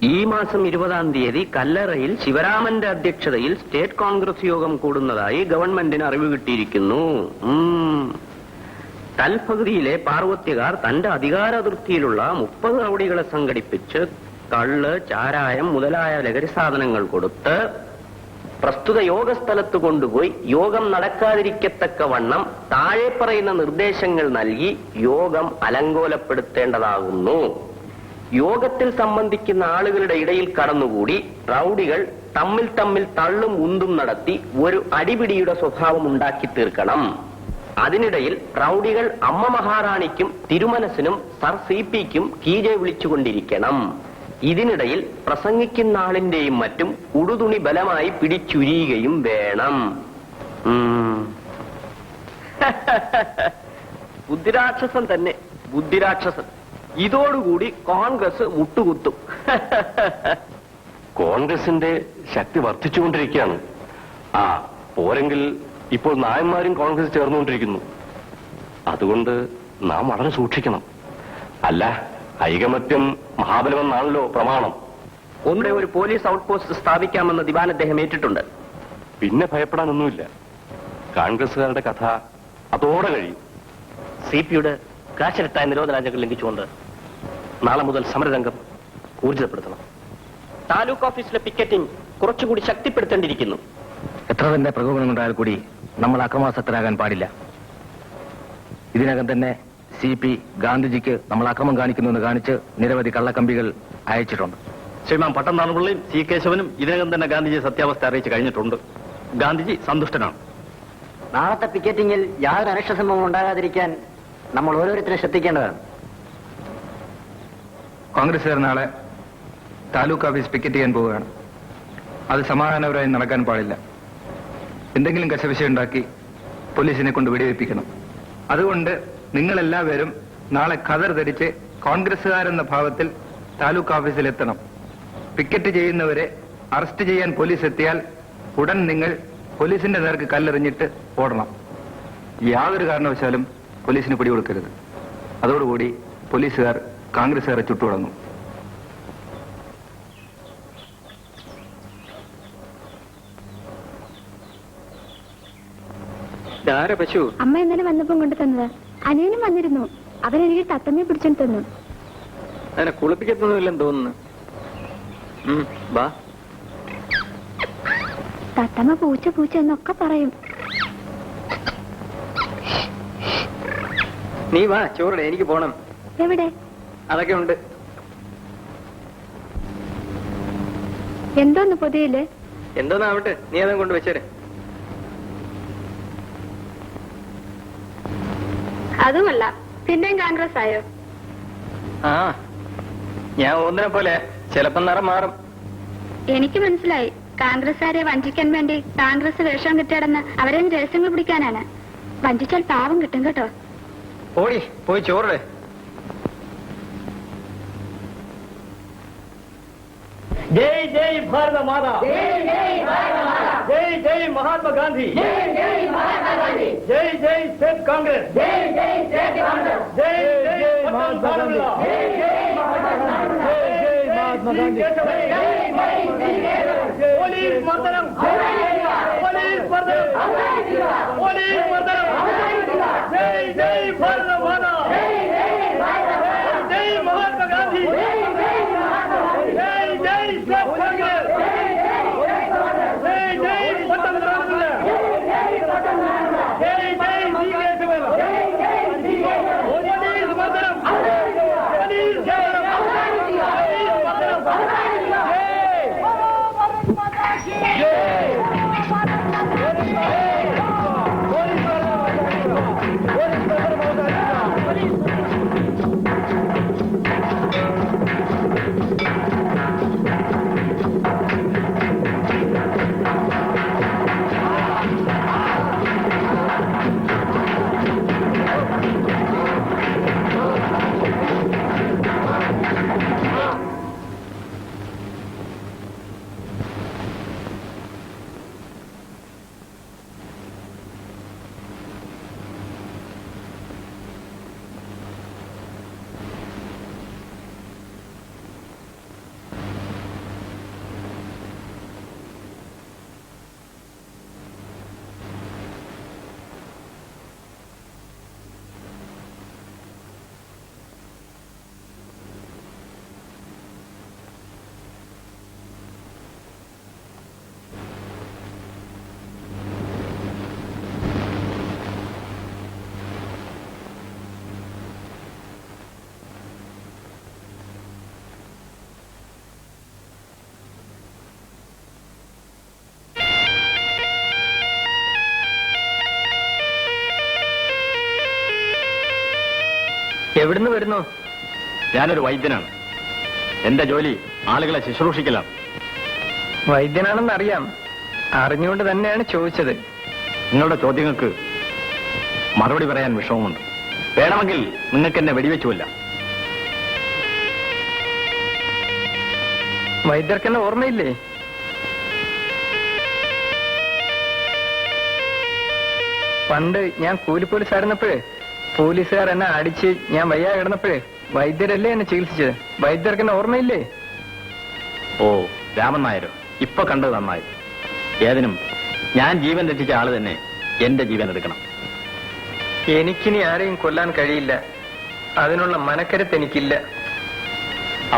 ഈ മാസം 20-ാം തീയതി കല്ലറയിൽ ശിവരാമന്റെ അധ്യക്ഷതയിൽ സ്റ്റേറ്റ് കോൺഗ്രസ് യോഗം കൂടുന്നതായി ഗവൺമെന്റിന് അറിവ് കിട്ടിയിരിക്കുന്നു. തൽപകുതിയിലെ പാർവത്യകാർ തന്റെ അധികാരാതിർത്തിയിലുള്ള 30 റൗഡികളെ സംഘടിപ്പിച്ച് കള്ള്, ചാരായം മുതലായ ലഹരി സാധനങ്ങൾ കൊടുത്ത് പ്രസ്തുത യോഗസ്ഥലത്ത് കൊണ്ടുപോയി യോഗം നടക്കാതിരിക്കത്തക്കവണ്ണം താഴെ പറയുന്ന നിർദ്ദേശങ്ങൾ നൽകി യോഗം അലങ്കോലപ്പെടുത്തേണ്ടതാകുന്നു. യോഗത്തിൽ സംബന്ധിക്കുന്ന ആളുകളുടെ ഇടയിൽ കടന്നുകൂടി റൗഡികൾ തമ്മിൽ തമ്മിൽ തള്ളും ഉന്തും നടത്തി ഒരു അടിപിടിയുടെ സ്വഭാവം ഉണ്ടാക്കി തീർക്കണം. അതിനിടയിൽ റൗഡികൾ അമ്മ മഹാറാണിക്കും തിരുമനസിനും സർ CP-ക്കും കീഴെ വിളിച്ചുകൊണ്ടിരിക്കണം. ഇതിനിടയിൽ പ്രസംഗിക്കുന്ന ആളിന്റെയും മറ്റും ഉടുതുണി ബലമായി പിടിച്ചുരിയുകയും വേണം. ബുദ്ധിരാക്ഷസൻ തന്നെ, ബുദ്ധിരാക്ഷസൻ. ഇതോടുകൂടി കോൺഗ്രസ് മുട്ടുകുത്തും. കോൺഗ്രസിന്റെ ശക്തി വർദ്ധിച്ചുകൊണ്ടിരിക്കുകയാണ്. പോരെങ്കിൽ ഇപ്പോൾ നായന്മാരും കോൺഗ്രസ് ചേർന്നുകൊണ്ടിരിക്കുന്നു. അതുകൊണ്ട് നാം വളരെ സൂക്ഷിക്കണം. അല്ല, ഐകമത്യം മഹാബലമെന്നാണല്ലോ പ്രമാണം. ഒന്നേ ഒരു പോലീസ് ഔട്ട് പോസ്റ്റ് സ്ഥാപിക്കാമെന്ന് ദിവാൻ അദ്ദേഹം ഏറ്റിട്ടുണ്ട്. പിന്നെ ഭയപ്പെടാനൊന്നുമില്ല. കോൺഗ്രസുകാരുടെ കഥ അതോടെ കഴിയും. CP-യുടെ കാശിരട്ടായ നിരോധനാജ്ഞകൾ ലംഘിച്ചുകൊണ്ട് നാളെ മുതൽ സമരരംഗം ഊർജിതപ്പെടുത്തണം. താലൂക്ക് ഓഫീസിലെ പിക്കറ്റിംഗ് കുറച്ചുകൂടി ശക്തിപ്പെടുത്തേണ്ടിയിരിക്കുന്നു. എത്ര തന്നെ പ്രകോപനമുണ്ടായാൽ കൂടി നമ്മൾ അക്രമാസക്തരാകാൻ പാടില്ല. ഇതിനകം തന്നെ CP ഗാന്ധിജിക്ക് നമ്മൾ അക്രമം കാണിക്കുന്നുവെന്ന് കാണിച്ച് നിരവധി കള്ളക്കമ്പികൾ അയച്ചിട്ടുണ്ട്. ശ്രീമാൻ പട്ടംതാണുപിള്ളയും C. കേശവനും ഇതിനകം തന്നെ ഗാന്ധിജിയെ സത്യാവസ്ഥ അറിയിച്ച് കഴിഞ്ഞിട്ടുണ്ട്. ഗാന്ധിജി സന്തുഷ്ടനാണ്. നാളത്തെ പിക്കറ്റിംഗിൽ യാതൊരു അനിഷ്ട സംഭവം ഉണ്ടാകാതിരിക്കാൻ നമ്മൾ ഓരോരുത്തരും ശ്രദ്ധിക്കേണ്ടതാണ്. കോൺഗ്രസുകാർ നാളെ താലൂക്ക് ഓഫീസ് പിക്കറ്റ് ചെയ്യാൻ പോവുകയാണ്. അത് സമാധാനപരമായി നടക്കാൻ പാടില്ല. എന്തെങ്കിലും കശവിശയുണ്ടാക്കി പോലീസിനെ കൊണ്ട് വെടിവെപ്പിക്കണം. അതുകൊണ്ട് നിങ്ങളെല്ലാവരും നാളെ ഖദർ ധരിച്ച് കോൺഗ്രസുകാരെന്ന ഭാവത്തിൽ താലൂക്ക് ഓഫീസിൽ എത്തണം. പിക്കറ്റ് ചെയ്യുന്നവരെ അറസ്റ്റ് ചെയ്യാൻ പോലീസ് എത്തിയാൽ ഉടൻ നിങ്ങൾ പോലീസിന്റെ നേർക്ക് കല്ലെറിഞ്ഞിട്ട് ഓടണം. യാതൊരു കാരണവശാലും പോലീസിന് പിടികൊടുക്കരുത്. അതോടുകൂടി പോലീസുകാർ കോൺഗ്രസുകാരെ ചുട്ടുടങ്ങും. പശു അമ്മ ഇന്നലെ വന്നപ്പം കൊണ്ടു തന്നത്. അനിയനും വന്നിരുന്നു. അവരെനിക്ക് തത്തമ്മയെ പിടിച്ചോണ്ട് തന്നു. അതിനെ കുളിപ്പിക്കത്തൊന്നുമില്ലെന്ന് തോന്നുന്നു. വാ. തത്തമ്മ പൂച്ച പൂച്ച എന്നൊക്കെ പറയും. നീ വാ, ചോറിടെ, എനിക്ക് പോണം. എവിടെ? അതൊക്കെ ഉണ്ട്. എന്തോന്ന് പൊതിയില്? എന്തോന്നാവട്ടെ, നീ അതും കൊണ്ട് വെച്ചേരെ. അതുമല്ല, പിന്നെയും കോൺഗ്രസ് ആയോ? ഞാൻ ഒന്നിനെ പോലെ ചിലപ്പം നിറം മാറും. എനിക്ക് മനസ്സിലായി. കോൺഗ്രസ്സുകാരെ വഞ്ചിക്കാൻ വേണ്ടി കോൺഗ്രസ് വേഷം കിട്ടിയടന്ന് അവരെ രഹസ്യങ്ങൾ പിടിക്കാനാണ്. വഞ്ചിച്ചാൽ പാവം കിട്ടും കേട്ടോ. ഓടി പോയി ചോറിടെ. जय जय भारत माता, जय जय महात्मा गांधी, जय जय स्टेट कांग्रेस, जय जय महात्मा गांधी, पोलीस मातरम, पोलीस मातरम, पोलीस मातरम, जय जय भारत माता, जय महात्मा എവിടുന്ന് വരുന്നു? ഞാനൊരു വൈദ്യനാണ്. എന്റെ ജോലി ആളുകളെ ശുശ്രൂഷിക്കലാണ്. വൈദ്യനാണെന്ന് അറിയാം, അറിഞ്ഞുകൊണ്ട് തന്നെയാണ് ചോദിച്ചത്. നിങ്ങളുടെ ചോദ്യങ്ങൾക്ക് മറുപടി പറയാൻ വിഷമമുണ്ട്. വേണമെങ്കിൽ നിങ്ങൾക്ക് എന്നെ വെടിവെച്ചുമില്ല. വൈദ്യർക്കെന്നെ ഓർമ്മയില്ലേ? പണ്ട് ഞാൻ കൂലിപ്പോലീസായിരുന്നപ്പോഴേ പോലീസുകാർ എന്നെ അടിച്ച് ഞാൻ വയ്യാ കിടന്നപ്പോഴേ വൈദ്യരല്ലേ എന്നെ ചികിത്സിച്ചത്. വൈദ്യർക്കെന്നെ ഓർമ്മയില്ലേ? ഓ, രാമൻ നായരോ, ഇപ്പൊ കണ്ടത് നന്നായി. ഏതിനും ഞാൻ ജീവൻ രക്ഷിച്ച ആള് തന്നെ എന്റെ ജീവൻ എടുക്കണം. എനിക്കിനി ആരെയും കൊല്ലാൻ കഴിയില്ല. അതിനുള്ള മനക്കരുത്ത് എനിക്കില്ല.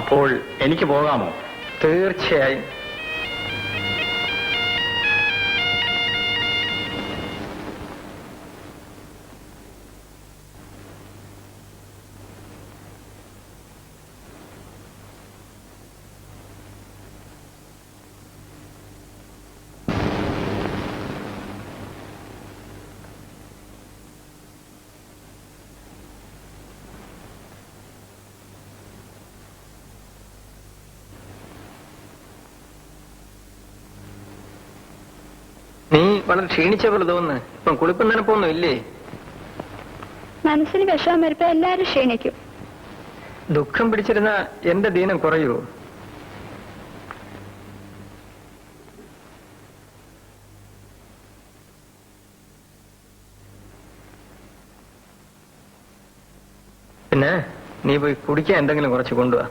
അപ്പോൾ എനിക്ക് പോകാമോ? തീർച്ചയായും. നീ വളരെ ക്ഷീണിച്ച പോലെ തോന്നുന്നു. ഇപ്പം കുളിപ്പം നനപ്പൊന്നും ഇല്ലേ? മനസ്സിന് വിഷമം വരുമ്പോ എല്ലാരും ക്ഷീണിക്കും. ദുഃഖം പിടിച്ചിരുന്ന എന്റെ ദീനം കുറയുമോ? പിന്നെ നീ പോയി കുടിക്കാൻ എന്തെങ്കിലും കുറച്ച് കൊണ്ടുവാ.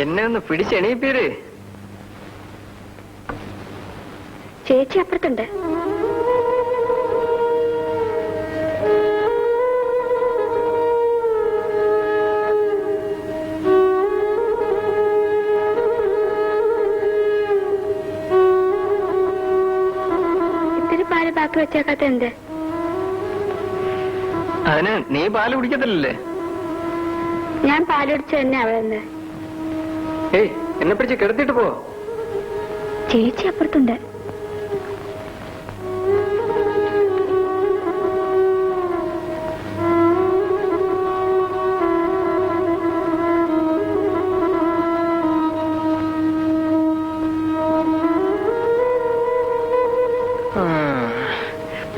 എന്നെ ഒന്ന് പിടിച്ചെണീപ്പീര്. ചേച്ചി അപ്പുറത്തുണ്ട്. ഇത്തിരി പാല് ബാക്കി വെച്ചേക്കാത്ത എന്ത്? അതിന് നീ പാല് കുടിക്കത്തില്ലല്ലേ? ഞാൻ പാലുടിച്ച തന്നെ അവളെന്ന്. ഏയ്, എന്നെ പിടിച്ച് കിടത്തിട്ട് പോ. ചേച്ചി അപ്പുറത്തുണ്ട്.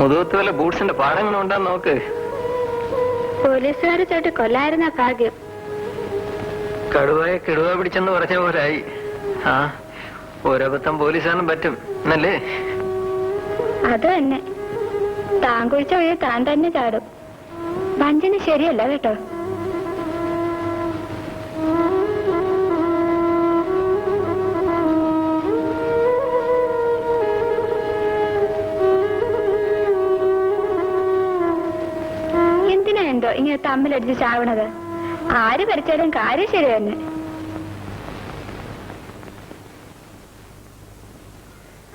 മുതുകത്ത് വല്ല ബൂട്ട്സിന്റെ പാടങ്ങളും ഉണ്ടാന്ന് നോക്ക്. പോലീസുകാരെ ചോട്ട് കൊല്ലായിരുന്ന ഭാഗ്യം. കടുവയെ കിടുവ പിടിച്ചെന്ന് പറഞ്ഞ പോലായി. ആ, ഓരോപത്തം പോലീസാനും പറ്റും എന്നല്ലേ? അത് തന്നെ. താൻ കുഴിച്ച വഴി താൻ തന്നെ ചാടും. വഞ്ചന ശരിയല്ല കേട്ടോ. എന്തിനാ എന്തോ ഇങ്ങനെ തമ്മിലടിച്ച് ചാവണത്? ആര് ഭരിച്ചാലും കാര്യം ശരി തന്നെ.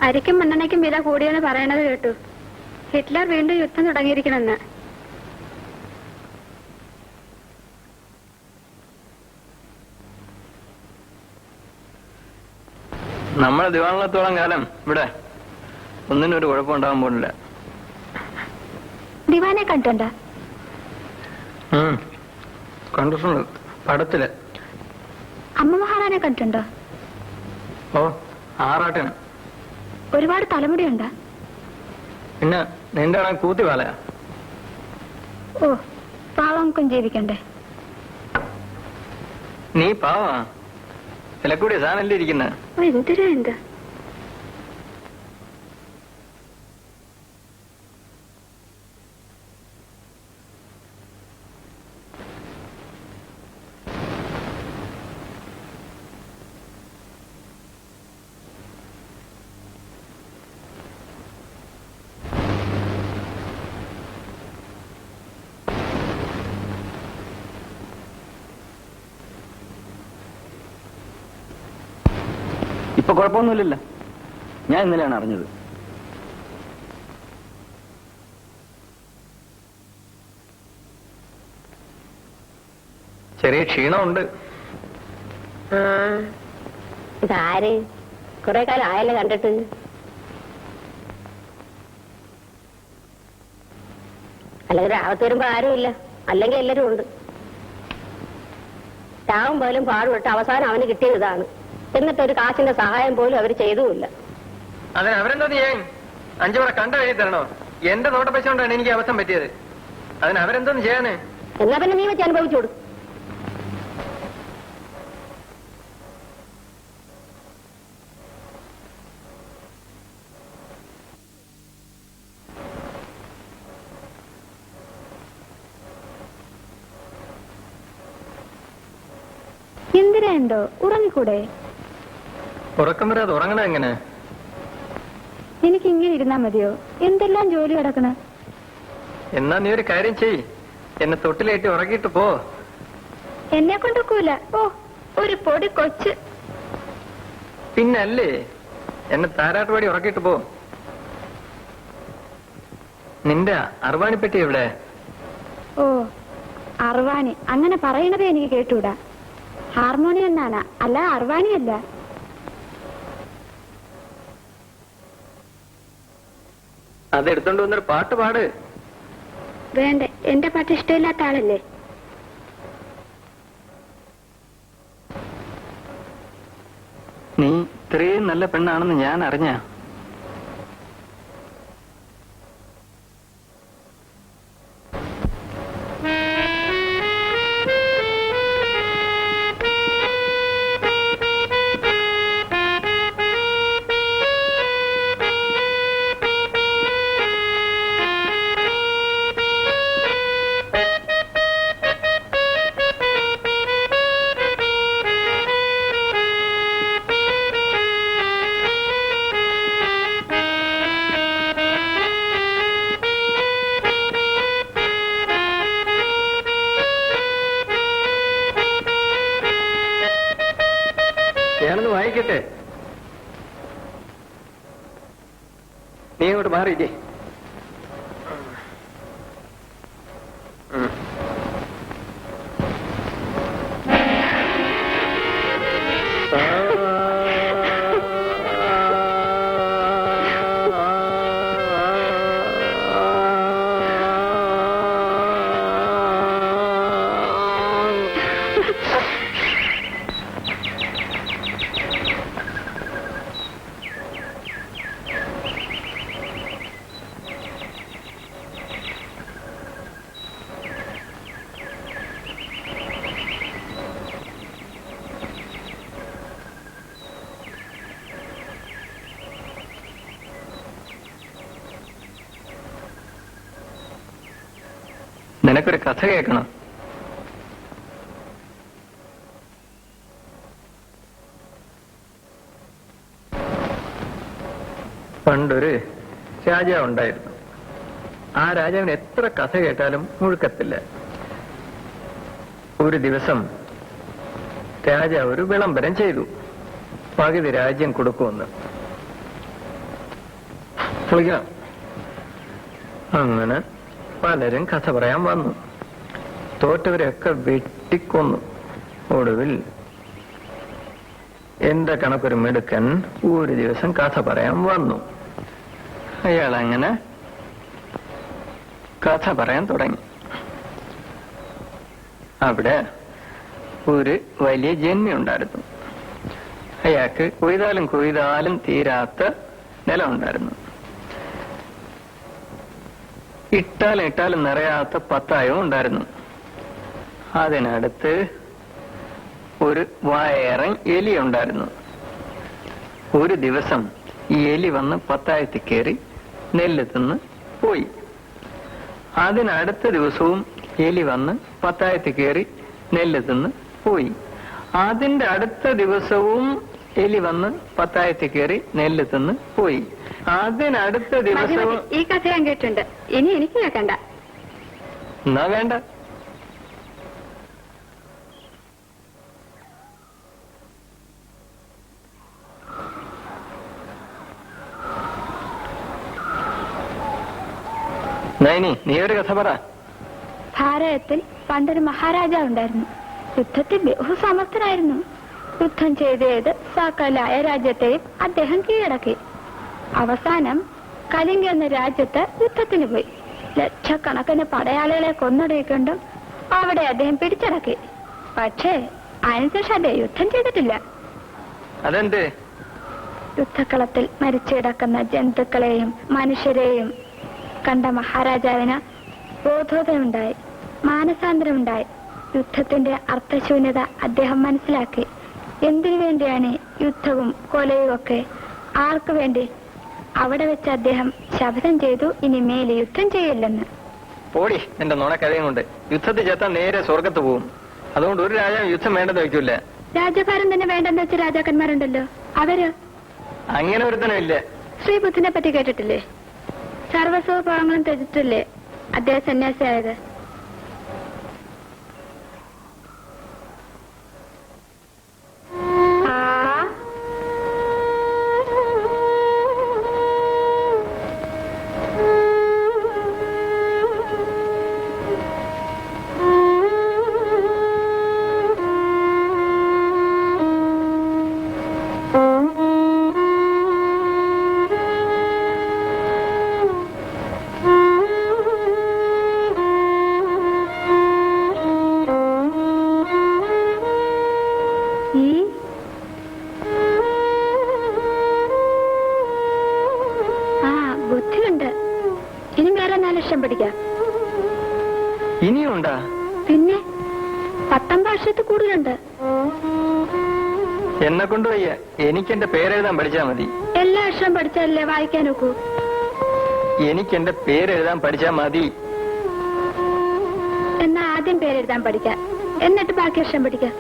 അരിക്കും മണ്ണെണ്ണയ്ക്കും വില കൂടിയെന്ന് പറയണത് കേട്ടു. ഹിറ്റ്ലർ വീണ്ടും യുദ്ധം തുടങ്ങിയിരിക്കണമെന്ന്. നമ്മളെ ദിവാണത്തോളം കാലം ഇവിടെ ഒന്നിനും ഒരു കുഴപ്പമുണ്ടാകാൻ പോണില്ല. ദിവാനെ കണ്ടുണ്ടോ? കണ്ടിട്ടുണ്ട്, പടത്തില്. അമ്മ മഹാറാനെ കണ്ടിട്ടുണ്ടോ? ഓ, ആറാട്ടിന്. ഒരുപാട് തലമുടിയുണ്ടോ? പിന്നെ നിന്റെ ആണെ കൂത്തി പാലയാ. ഓ, പാവം ജീവിക്കണ്ടേ? നീ പാവാ, വിലക്കൂടിയ സാധനല്ലേ ഇരിക്കുന്ന. എന്തിനാ എന്താ? ഇപ്പൊ കുഴപ്പമൊന്നുമില്ലല്ലോ. ഞാൻ ഇന്നലെയാണ് അറിഞ്ഞത്. ചെറിയ ക്ഷീണമുണ്ട്. ഇതാര്? കുറെ കാലം ആയല്ലോ കണ്ടിട്ട്. അല്ലെങ്കിൽ രാവത്ത് വരുമ്പോ ആരുമില്ല, അല്ലെങ്കിൽ എല്ലാരും ഉണ്ട്. രാവും പോലും പാടുപെട്ട് അവസാനം അവന് കിട്ടിയത് ഇതാണ്. എന്നിട്ട് ഒരു കാശിന്റെ സഹായം പോലും അവർ ചെയ്തുമില്ല. അതിന് അവരെന്താ ചെയ്യാൻ? 5 പേരെ കണ്ട വഴി തരണോ? എന്റെ നോട്ടപ്പശ കൊണ്ടാണ് എനിക്ക് അവസ്ഥ പറ്റിയത്. അതിന് അവരെന്തോന്ന് ചെയ്യാന്? എന്നാ പിന്നെ നീ വെച്ച് അനുഭവിച്ചോടും. എന്തിനാ എന്തോ ഉറങ്ങിക്കൂടെ? ഉറക്കം വരാതെ ഉറങ്ങണ എങ്ങനെ? എനിക്ക് ഇങ്ങനെ ഇരുന്നാ മതിയോ? എന്തെല്ലാം ജോലി കിടക്കണ. എന്നാ നീ ഒരു കാര്യം ചെയ്, എന്നെ തൊട്ടിലേറ്റ് ഉറങ്ങിയിട്ട് പോ. എന്നെ കൊണ്ടൊക്കൂല. ഓ, ഒരു പൊടി കൊച്ച്. പിന്നല്ലേ, എന്നെ താരാട്ടുപാടി ഉറക്കിയിട്ട് പോ. നിന്റെ അർവാണിപ്പെട്ടി എവിടെ? ഓ, അർവാണി അങ്ങനെ പറയണതേ എനിക്ക് കേട്ടൂടാ. ഹാർമോണിയം എന്നാണ്, അല്ല അർവാണിയല്ല. അതെടുത്തോണ്ട് വന്നൊരു പാട്ട് പാട്. വേണ്ട, എന്റെ പാട്ട് ഇഷ്ടമില്ലാത്ത ആളല്ലേ? നീ ഇത്രയും നല്ല പെണ്ണാണെന്ന് ഞാൻ അറിഞ്ഞ. ഞാനൊന്ന് വായിക്കട്ടെ. നീ അങ്ങോട്ട് മാറിയില്ലേ? നിനക്കൊരു കഥ കേൾക്കണം. പണ്ടൊരു രാജാവ് ഉണ്ടായിരുന്നു. ആ രാജാവിന് എത്ര കഥ കേട്ടാലും മുഴുക്കത്തില്ല. ഒരു ദിവസം രാജാവ് ഒരു വിളംബരം ചെയ്തു, പകുതി രാജ്യം കൊടുക്കുമെന്ന്. അങ്ങനെ പലരും കഥ പറയാൻ വന്നു. തോറ്റവരെയൊക്കെ വെട്ടിക്കൊന്നു. ഒടുവിൽ എന്റെ കണക്കൊരു മിടുക്കൻ ഒരു ദിവസം കഥ പറയാൻ വന്നു. അയാൾ അങ്ങനെ കഥ പറയാൻ തുടങ്ങി. അവിടെ ഒരു വലിയ ജന്മി ഉണ്ടായിരുന്നു. അയാൾക്ക് കൊയ്താലും തീരാത്ത നിലമുണ്ടായിരുന്നു. ഇട്ടാലും നിറയാത്ത പത്തായവും ഉണ്ടായിരുന്നു. അതിനടുത്ത് ഒരു വയറൻ എലി ഉണ്ടായിരുന്നു. ഒരു ദിവസം ഈ എലി വന്ന് പത്തായത്തിൽ കയറി നെല്ല് തിന്ന് പോയി. അതിനടുത്ത ദിവസവും എലി വന്ന് പത്തായത്തിൽ കയറി നെല്ല് തിന്ന് പോയി. അതിന്റെ അടുത്ത ദിവസവും എലി വന്ന് പത്തായത്തിൽ കയറി നെല്ല് തിന്ന് പോയി. അതിനടുത്ത ദിവസവും. ഈ കഥ ഞാൻ കേട്ടിട്ടുണ്ട്, ഇനി എനിക്ക് കേൾക്കണ്ട. എന്നാ വേണ്ട. നൈനി, നീ ഒരു കഥ പറ. ഭാരതത്തിൽ പണ്ടൊരു മഹാരാജാവ് ഉണ്ടായിരുന്നു. യുദ്ധത്തിൽ ബഹുസമർത്ഥനായിരുന്നു. യുദ്ധം ചെയ്ത് സകലായ രാജ്യത്തെയും അദ്ദേഹം കീഴടക്കി. അവസാനം കലിംഗ എന്ന രാജ്യത്ത് യുദ്ധത്തിന് പോയി. ലക്ഷക്കണക്കിന് പടയാളികളെ കൊന്നൊടുക്കൊണ്ടും അവിടെ അദ്ദേഹം പിടിച്ചടക്കി. പക്ഷേ അതിനുശേഷം അദ്ദേഹം യുദ്ധം ചെയ്തിട്ടില്ല. അതെന്ത്? യുദ്ധക്കളത്തിൽ മരിച്ചു കിടക്കുന്ന ജന്തുക്കളെയും മനുഷ്യരെയും കണ്ട മഹാരാജാവിന് ബോധോദയമുണ്ടായി, മാനസാന്തരമുണ്ടായി. യുദ്ധത്തിന്റെ അർത്ഥശൂന്യത അദ്ദേഹം മനസ്സിലാക്കി. എന്തിനു വേണ്ടിയാണ് യുദ്ധവും കൊലയും ഒക്കെ? ആർക്കു വേണ്ടി? അവിടെ വെച്ച് അദ്ദേഹം ശപഥം ചെയ്തു, ഇനി മേലെ യുദ്ധം ചെയ്യില്ലെന്ന്. പോടി എന്റെ നുണക്കഥയും കൊണ്ട്. യുദ്ധത്തിൽ ചേർത്താൻ നേരെ സ്വർഗത്ത് പോവും. അതുകൊണ്ട് ഒരു രാജാവ് യുദ്ധം വേണ്ടെന്ന് വെക്കൂല. രാജഭാരം തന്നെ വേണ്ടെന്ന് വെച്ച രാജാക്കന്മാരുണ്ടല്ലോ, അവര് അങ്ങനെ ഒരുത്തനും ഇല്ല. ശ്രീബുദ്ധനെ പറ്റി കേട്ടിട്ടില്ലേ? സർവസ്വഭാവങ്ങളും ത്യജിച്ചില്ലേ അദ്ദേഹം സന്യാസിയായത്? ഇനിയും ഉണ്ടാ? പിന്നെ 19 വർഷത്തിൽ കൂടുതലുണ്ട്. എന്നെ കൊണ്ടുപോയ എനിക്ക് എന്റെ പേരെഴുതാൻ പഠിച്ചാ മതി. എല്ലാ അക്ഷരം പഠിച്ചാലല്ലേ വായിക്കാൻ നോക്കൂ. എനിക്ക് എന്റെ പേരെഴുതാൻ പഠിച്ചാ മതി. എന്നാ ആദ്യം പേരെഴുതാൻ പഠിക്കാം, എന്നിട്ട് ബാക്കി അക്ഷരം പഠിക്കാം.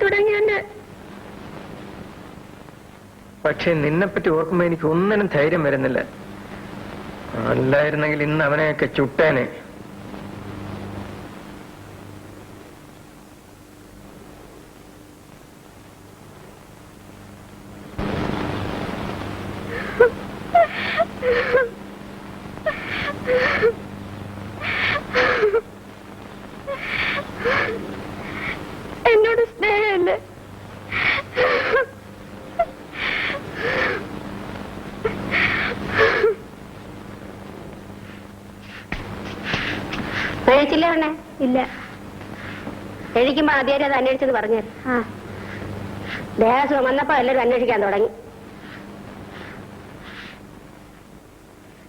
തുടങ്ങിയുണ്ട്. പക്ഷെ നിന്നെപ്പറ്റി ഓർക്കുമ്പോ എനിക്ക് ഒന്നിനും ധൈര്യം വരുന്നില്ല. അല്ലായിരുന്നെങ്കിൽ ഇന്ന് അവനെയൊക്കെ ചുട്ടേനെ. കഴിച്ചില്ലേ ഉണ്ണേ? ഇല്ല. കഴിക്കുമ്പോ ആദ്യം അത് അന്വേഷിച്ചെന്ന് പറഞ്ഞു. ആ, ദേഹസുഖം വന്നപ്പോ എല്ലാവരും അന്വേഷിക്കാൻ തുടങ്ങി.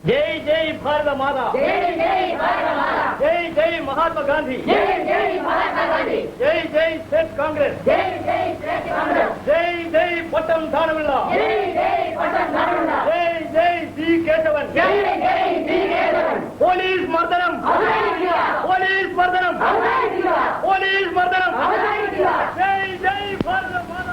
जय जय भारत माता, जय जय भारत माता, जय जय महात्मा गांधी, जय जय महात्मा गांधी, जय जय स्टेट कांग्रेस, जय जय स्टेट कांग्रेस, जय जय पट्टम थानविल्ला, जय जय पट्टम थानविल्ला, जय जय सी केशवन, जय जय सी केशवन. पोलीस मर्दनम, पोलीस मर्दनम, पोलीस मर्दनम, जय जय भारत माता.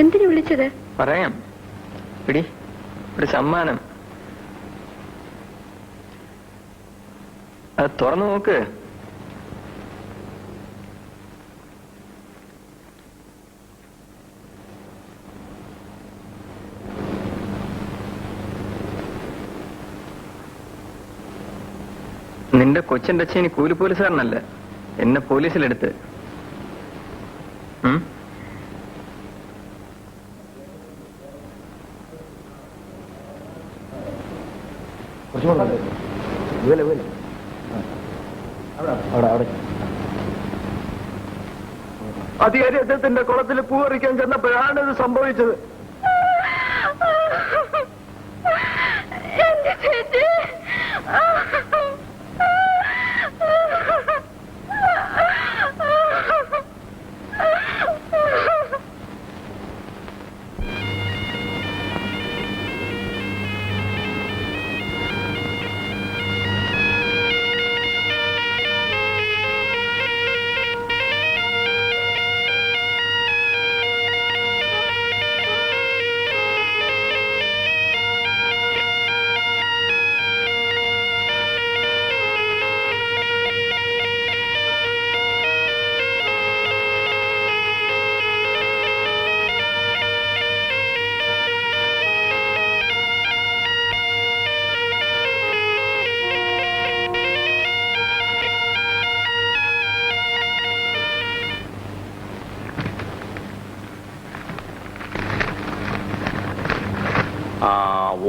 എന്തിനു വിളിച്ചത്? പറയാം. പിടി, ഒരു സമ്മാനം. അത് തുറന്നു നോക്ക്. നിന്റെ കൊച്ചിന്റെ അച്ഛൻ ഇനി കൂലി പോലീസുകാരനല്ല, എന്നെ പോലീസിലെടുത്ത്. അധികാരി അദ്ദേഹത്തിന്റെ കുളത്തിൽ പൂവറിക്കാൻ ചെന്നപ്പോഴാണ് ഇത് സംഭവിച്ചത്.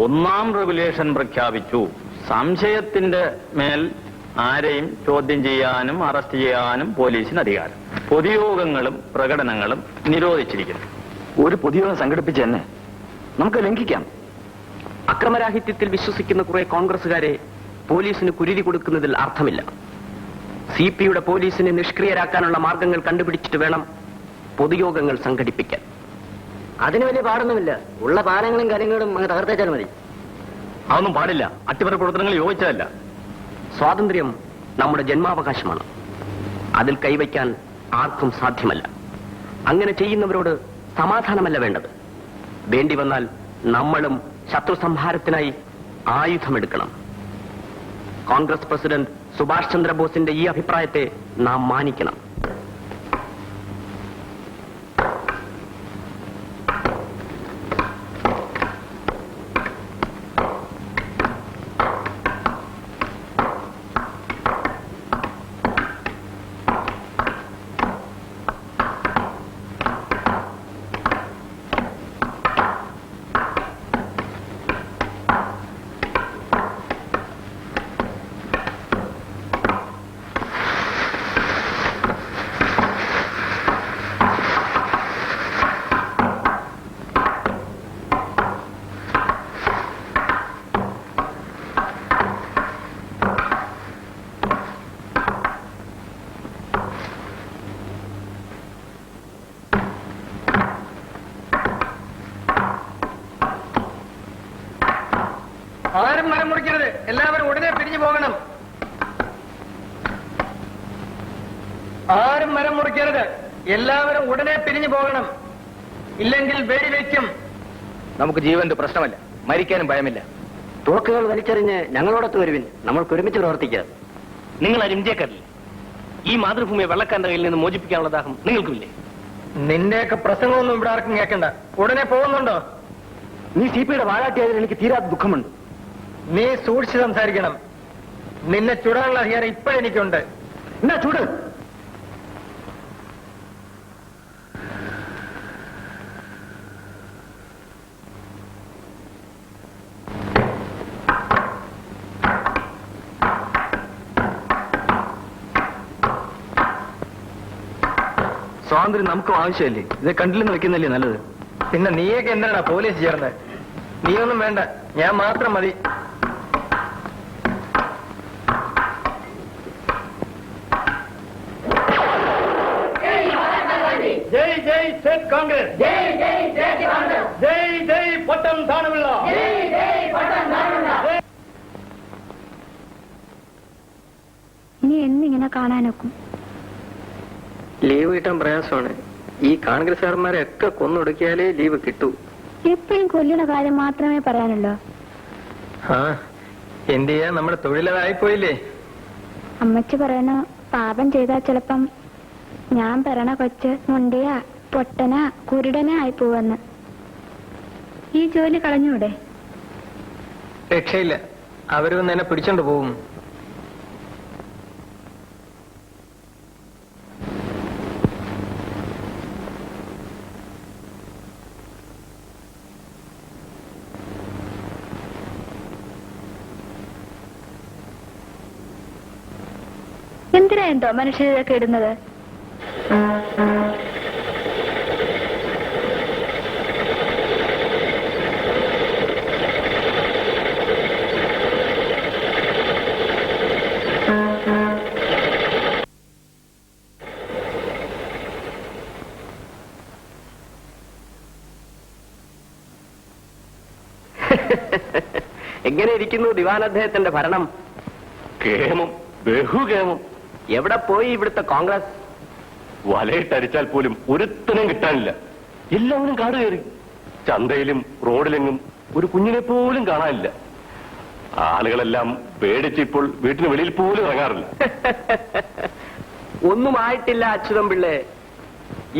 ഒന്നാം റെഗുലേഷൻ പ്രഖ്യാപിച്ചു. സംശയത്തിന്റെ മേൽ ആരെയും ചോദ്യം ചെയ്യാനും അറസ്റ്റ് ചെയ്യാനും പോലീസിന് അധികാരം. പൊതുയോഗങ്ങളും പ്രകടനങ്ങളും നിരോധിച്ചിരിക്കുന്നു. ഒരു പൊതുയോഗം സംഘടിപ്പിച്ച് തന്നെ നമുക്ക് ലംഘിക്കാം. അക്രമരാഹിത്യത്തിൽ വിശ്വസിക്കുന്ന കുറെ കോൺഗ്രസുകാരെ പോലീസിന് കുരുതി കൊടുക്കുന്നതിൽ അർത്ഥമില്ല. സിപിയുടെ പോലീസിനെ നിഷ്ക്രിയരാക്കാനുള്ള മാർഗങ്ങൾ കണ്ടുപിടിച്ചിട്ട് വേണം പൊതുയോഗങ്ങൾ സംഘടിപ്പിക്കാൻ. അതിന് വലിയ പാടൊന്നുമില്ല. ഉള്ള പാലങ്ങളും കാര്യങ്ങളും അങ്ങ് തകർത്തേച്ചാൽ മതി. അതൊന്നും പാടില്ല. അട്ടിമറി പ്രവർത്തനങ്ങൾ യോജിച്ചതല്ല. സ്വാതന്ത്ര്യം നമ്മുടെ ജന്മാവകാശമാണ്. അതിൽ കൈവയ്ക്കാൻ ആർക്കും സാധ്യമല്ല. അങ്ങനെ ചെയ്യുന്നവരോട് സമാധാനമല്ല വേണ്ടത്. വേണ്ടി വന്നാൽ നമ്മളും ശത്രു സംഹാരത്തിനായി ആയുധമെടുക്കണം. കോൺഗ്രസ് പ്രസിഡന്റ് സുഭാഷ് ചന്ദ്രബോസിന്റെ ഈ അഭിപ്രായത്തെ നാം മാനിക്കണം. ആരും മരം മുറിക്കരുത്. എല്ലാവരും ഉടനെ പിരിഞ്ഞു പോകണം. ആരും മരം മുറിക്കരുത്. എല്ലാവരും ഉടനെ പിരിഞ്ഞു പോകണം. ഇല്ലെങ്കിൽ വെടിവെക്കും. നമുക്ക് ജീവന്റെ പ്രശ്നമല്ല, മരിക്കാനും ഭയമില്ല. തോക്കുകൾ വലിച്ചെറിഞ്ഞ് ഞങ്ങളോടൊത്ത് വരുവിൻ. നമ്മൾക്ക് ഒരുമിച്ച് പ്രവർത്തിക്കാം. നിങ്ങൾ ആരും ഇന്ത്യക്കാരില്ലേ? ഈ മാതൃഭൂമിയെ വെള്ളക്കാരന്റെ കയ്യിൽ നിന്ന് മോചിപ്പിക്കാനുള്ള ദാഹം നിങ്ങൾക്കുമില്ലേ? നിന്റെയൊക്കെ പ്രസംഗമൊന്നും ഇവിടെ ആർക്കും കേൾക്കണ്ട. ഉടനെ പോകുന്നുണ്ടോ? നീ സിപിയുടെ വാഴാട്ടിയായതിൽ എനിക്ക് തീരാത്ത ദുഃഖമുണ്ട്. നീ സൂക്ഷിച്ച് സംസാരിക്കണം. നിന്നെ ചുടാനുള്ള അധികാരം ഇപ്പോഴെനിക്കുണ്ട്. എന്നാ ചൂട്. സ്വാതന്ത്ര്യം നമുക്കും ആവശ്യമല്ലേ? ഇത് കണ്ടില്ലെന്ന് വെക്കുന്നല്ലേ നല്ലത്. പിന്നെ നീയൊക്കെ എന്താണ് പോലീസ് ചേർന്നത്? നീയൊന്നും വേണ്ട, ഞാൻ മാത്രം മതി. ജയ് ജയ് സ്റ്റേറ്റ് കോൺഗ്രസ്, ജയ് ജയ് സ്റ്റേറ്റ് കോൺഗ്രസ്, ജയ് ജയ് പട്ടം താണുപിള്ള, ജയ് ജയ് പട്ടം താണുപിള്ള. ഇനി എന്നിങ്ങനെ കാണാനൊക്കും? ലീവ് കിട്ടാൻ പ്രയാസമാണ്. ഈ കോൺഗ്രസ്സുകാരന്മാരെ ഒക്കെ കൊന്നൊടുക്കിയാലേ ലീവ് കിട്ടൂ. എപ്പോഴും കൊല്ലുന്ന കാര്യം മാത്രമേ പറയാനുള്ളൂ. ആ എന്ത് ചെയ്യാ, നമ്മുടെ തൊഴിലായിപ്പോയില്ലേ. അമ്മച്ചി പറയണ പാപം ചെയ്താ ചിലപ്പം ഞാൻ പറയണ കൊച്ച് മുണ്ടിയാ പൊട്ടനാ കുരുടനാ ആയി പോവെന്ന്. ഈ ജോലി കളഞ്ഞൂടെ? രക്ഷയില്ല, അവര് വന്ന് എന്നെ പിടിച്ചോണ്ട് പോകും. എന്തിനാ എന്തോ മനുഷ്യരൊക്കെ ഇടുന്നത്? എങ്ങനെ ഇരിക്കുന്നു ദിവാൻ അദ്ദേഹത്തിന്റെ ഭരണം? കേമം, ബഹുകേമം. എവിടെ പോയി ഇവിടുത്തെ കോൺഗ്രസ്? വലയിട്ടരിച്ചാൽ പോലും ഒരുത്തനും കിട്ടാനില്ല. എല്ലാവരും കാട് കയറി. ചന്തയിലും റോഡിലെങ്ങും ഒരു കുഞ്ഞിനെ പോലും കാണാനില്ല. ആളുകളെല്ലാം പേടിച്ച് ഇപ്പോൾ വീട്ടിന് വെളിയിൽ പോലും ഇറങ്ങാറില്ല. ഒന്നും ആയിട്ടില്ല അച്യുതം പിള്ളേ.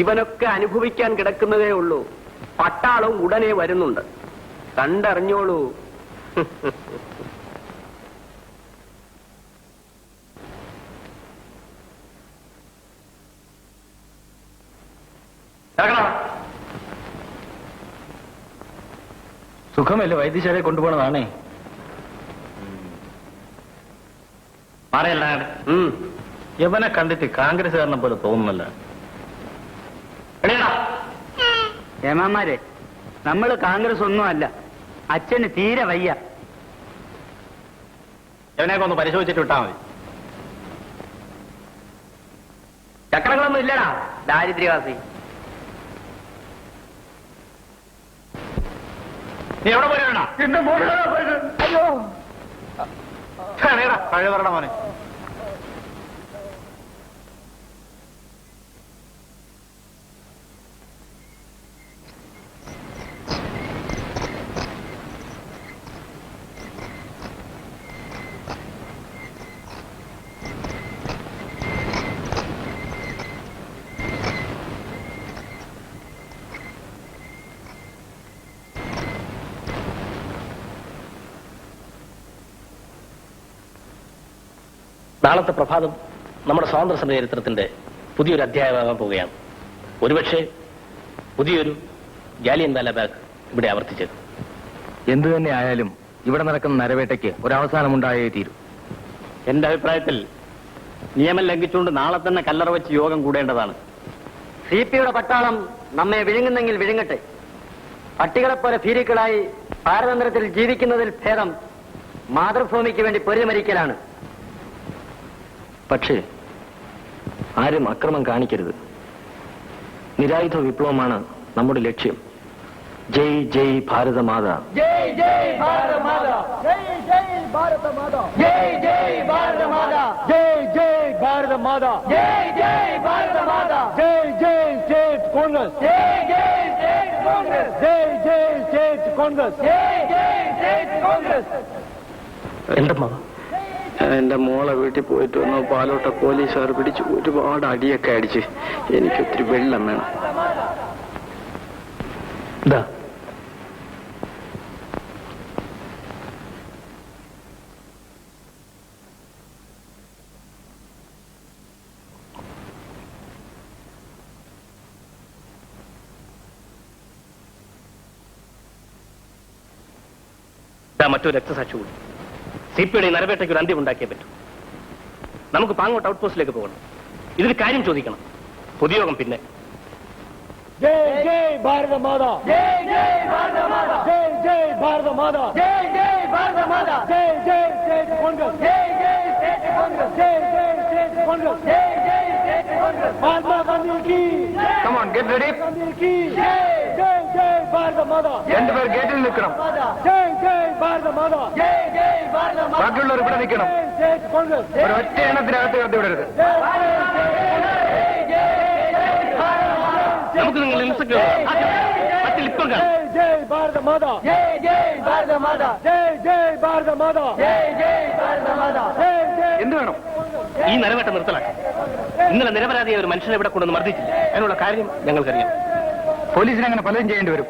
ഇവനൊക്കെ അനുഭവിക്കാൻ കിടക്കുന്നതേ ഉള്ളൂ. പട്ടാളവും ഉടനെ വരുന്നുണ്ട്, കണ്ടറിഞ്ഞോളൂ. സുഖമല്ലേ വൈദ്യശാലയെ കൊണ്ടുപോകണതാണേ. പറയല്ല, ഇവനെ കണ്ടിട്ട് കോൺഗ്രസ്സുകാരനെ പോലെ തോന്നുന്നല്ല. ഏമാമാരെ, നമ്മള് കോൺഗ്രസ് ഒന്നും അല്ല. അച്ഛന് തീരെ വയ്യ. ഇവനെയൊക്കെ ഒന്ന് പരിശോധിച്ചിട്ട് വിട്ടാ മതി. ചക്രങ്ങളൊന്നും ഇല്ലടാ, ദാരിദ്ര്യവാസി. നീ എവിടെ പോയിട്ടാ? അയ്യോ, കഴിവറട മോനെ. നാളത്തെ പ്രഭാതം നമ്മുടെ സ്വാതന്ത്ര്യ സമര ചരിത്രത്തിന്റെ പുതിയൊരു അധ്യായമാകാൻ പോവുകയാണ്. ഒരുപക്ഷെ പുതിയൊരു ജാലിയൻ വാലാബാഗ് ഇവിടെ ആവർത്തിച്ചത്. എന്തു തന്നെ ആയാലും ഇവിടെ നടക്കുന്ന നരവേട്ടയ്ക്ക് ഒരവസാനമുണ്ടായേ തീരൂ. എന്റെ അഭിപ്രായത്തിൽ നിയമം ലംഘിച്ചുകൊണ്ട് നാളെ തന്നെ കല്ലറ വെച്ച് യോഗം കൂടേണ്ടതാണ്. CP-യുടെ പട്ടാളം നമ്മെ വിഴുങ്ങുന്നെങ്കിൽ വിഴുങ്ങട്ടെ. പട്ടികളെപ്പോലെ ഭീരുക്കളായി പാരതന്ത്ര്യത്തിൽ ജീവിക്കുന്നതിൽ ഭേദം മാതൃഭൂമിക്ക് വേണ്ടി പൊരുമരിക്കലാണ്. പക്ഷേ ആരും അക്രമം കാണിക്കരുത്. നിരായുധ വിപ്ലവമാണ് നമ്മുടെ ലക്ഷ്യം. ജയ് ജയ് ഭാരതമാതാ. ജയ് ജയ് ഭാരതമാതാ, ജയ് ജയ് ഭാരതമാതാ, ജയ് ജയ് ഭാരതമാതാ, ജയ് ജയ് ഭാരതമാതാ, ജയ് ജയ് ഭാരതമാതാ, ജയ് ജയ് സ്റ്റേറ്റ് കോൺഗ്രസ്, ജയ് ജയ് സ്റ്റേറ്റ് കോൺഗ്രസ്, ജയ് ജയ് സ്റ്റേറ്റ് കോൺഗ്രസ്, ജയ് ജയ് സ്റ്റേറ്റ് കോൺഗ്രസ്. എന്റെ മോളെ വീട്ടിൽ പോയിട്ട് വന്നു. പാലോട്ട പോലീസുകാർ പിടിച്ചു ഒരുപാട് അടിയൊക്കെ അടിച്ച്. എനിക്കൊത്തിരി വെള്ളം വേണം. ഇതാ മറ്റൊരു രക്തസാക്ഷി കൂടി. CPയുടെ നരവേട്ടയ്ക്ക് ഒരു അന്ത്യം ഉണ്ടാക്കിയേ പറ്റൂ. നമുക്ക് പാങ്ങോട്ട് ഔട്ട് പോസ്റ്റിലേക്ക് പോകണം. ഇതിന് കാര്യം ചോദിക്കണം. പൊതുയോഗം പിന്നെ. ജയ് ജയ് ഭാരത മാതാ, ജയ് ജയ് ഭാരത മാതാ, ജയ് ജയ് ഭാരത മാതാ, ജയ് ജയ് ഭാരത മാതാ, ജയ് ജയ് സ്റ്റേറ്റ് കോൺഗ്രസ്, ജയ് ജയ് സ്റ്റേറ്റ് കോൺഗ്രസ്, ജയ് ജയ് സ്റ്റേറ്റ് കോൺഗ്രസ്, ജയ് ജയ് സ്റ്റേറ്റ് കോൺഗ്രസ്. മഹാത്മാ ഗാന്ധി की Come on, get ready. Gandhi की ജയ് ജയ് ജയ് ഭാരത മാതാ. രണ്ടുപേർ ഗേറ്റിൽ നിൽക്കണം. ജയ് ജയ് ഭാരത മാതാ, ജയ് ജയ് ഭാരത മാതാ. ബാക്കിയുള്ളവർ ഇവിടെ നിൽക്കണം. സ്റ്റേറ്റ് കോൺഗ്രസ്. ഒരു ഒറ്റ എണ്ണത്തിനകത്ത് കടത്തി വിടരുത്. നമുക്ക് നിങ്ങൾ ഇൻസ്പെക്ടർ ഇപ്പം കാണാം. ജയ് ഭാരത മാതാ, ജയ് ജയ് ഭാരത മാതാ, ജയ് ജയ് ഭാരത മാതാ, ജയ് ജയ് ഭാരത മാതാ, ജയ് ജയ്. എന്ത് വേണം? ഈ നരവേട്ട നിർത്തലാക്കാം. ഇന്നലെ നിരപരാധിയായ ഒരു മനുഷ്യനെ ഇവിടെ കൊണ്ടുവന്ന് മർദ്ദിച്ചില്ല. അതിനുള്ള കാര്യം ഞങ്ങൾക്കറിയാം. പോലീസിന് അങ്ങനെ പലതും ചെയ്യേണ്ടി വരും.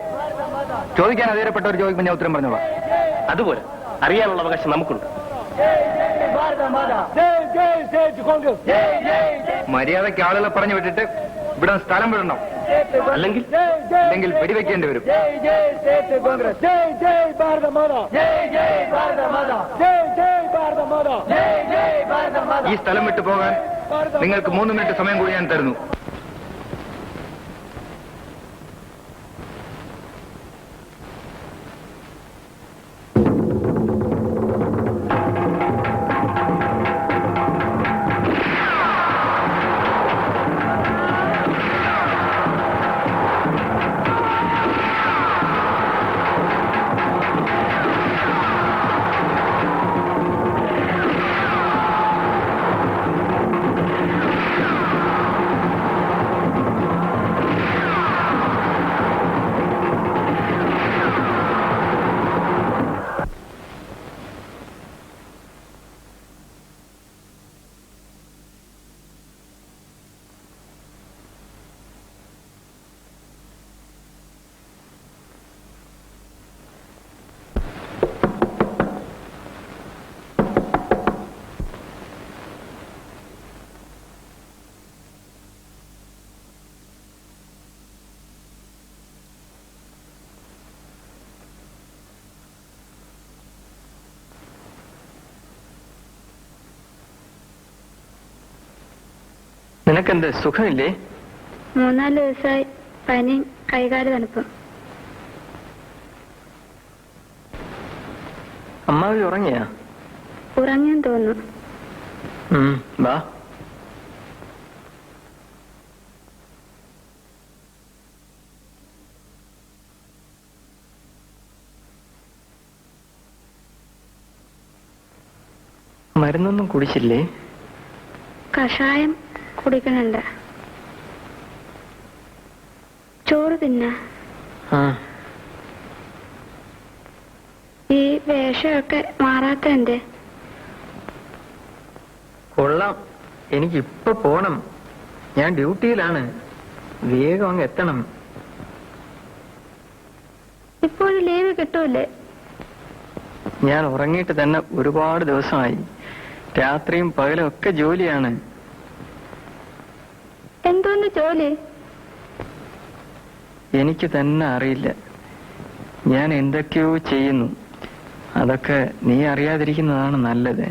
ചോദിക്കാൻ അധികാരപ്പെട്ടവർ ചോദിക്കുമ്പോൾ ഞാൻ ഉത്തരം പറഞ്ഞോളാം. അതുപോലെ അറിയാനുള്ള അവകാശം നമുക്കുണ്ട്. മര്യാദയ്ക്ക് ആളുകളെ പറഞ്ഞു വിട്ടിട്ട് ഇവിടെ സ്ഥലം വിടണം. അല്ലെങ്കിൽ അല്ലെങ്കിൽ വെടിവെക്കേണ്ടി വരും. ഈ സ്ഥലം വിട്ടു പോകാൻ നിങ്ങൾക്ക് 3 മിനിറ്റ് സമയം കൂടി ഞാൻ തരുന്നു. നിനക്കെന്ത് സുഖമില്ലേ? 3-4 ദിവസമായി പനിയും കൈകാല് തണുപ്പും. അമ്മാവി ഉറങ്ങിയാ? ഉറങ്ങിയെന്ന് തോന്നുന്നു. വാ. മരുന്നൊന്നും കുടിച്ചില്ലേ? കഷായം കുടിക്കണുണ്ട്. ചോറ് തിന്ന. ഈ വേഷമൊക്കെ മാറാത്തന്റെ. കൊള്ളാം. എനിക്കിപ്പൊ പോണം. ഞാൻ ഡ്യൂട്ടിയിലാണ്. വേഗം അങ്ങ് എത്തണം. ഇപ്പൊ ഒരു ലീവ് കിട്ടൂലേ? ഞാൻ ഉറങ്ങിയിട്ട് തന്നെ ഒരുപാട് ദിവസമായി. രാത്രിയും പകലും ഒക്കെ ജോലിയാണ്. എന്തോന്ന് ജോലി? എനിക്ക് തന്നെ അറിയില്ല. ഞാൻ എന്തൊക്കെയോ ചെയ്യുന്നു. അതൊക്കെ നീ അറിയാതിരിക്കുന്നതാണ് നല്ലത്.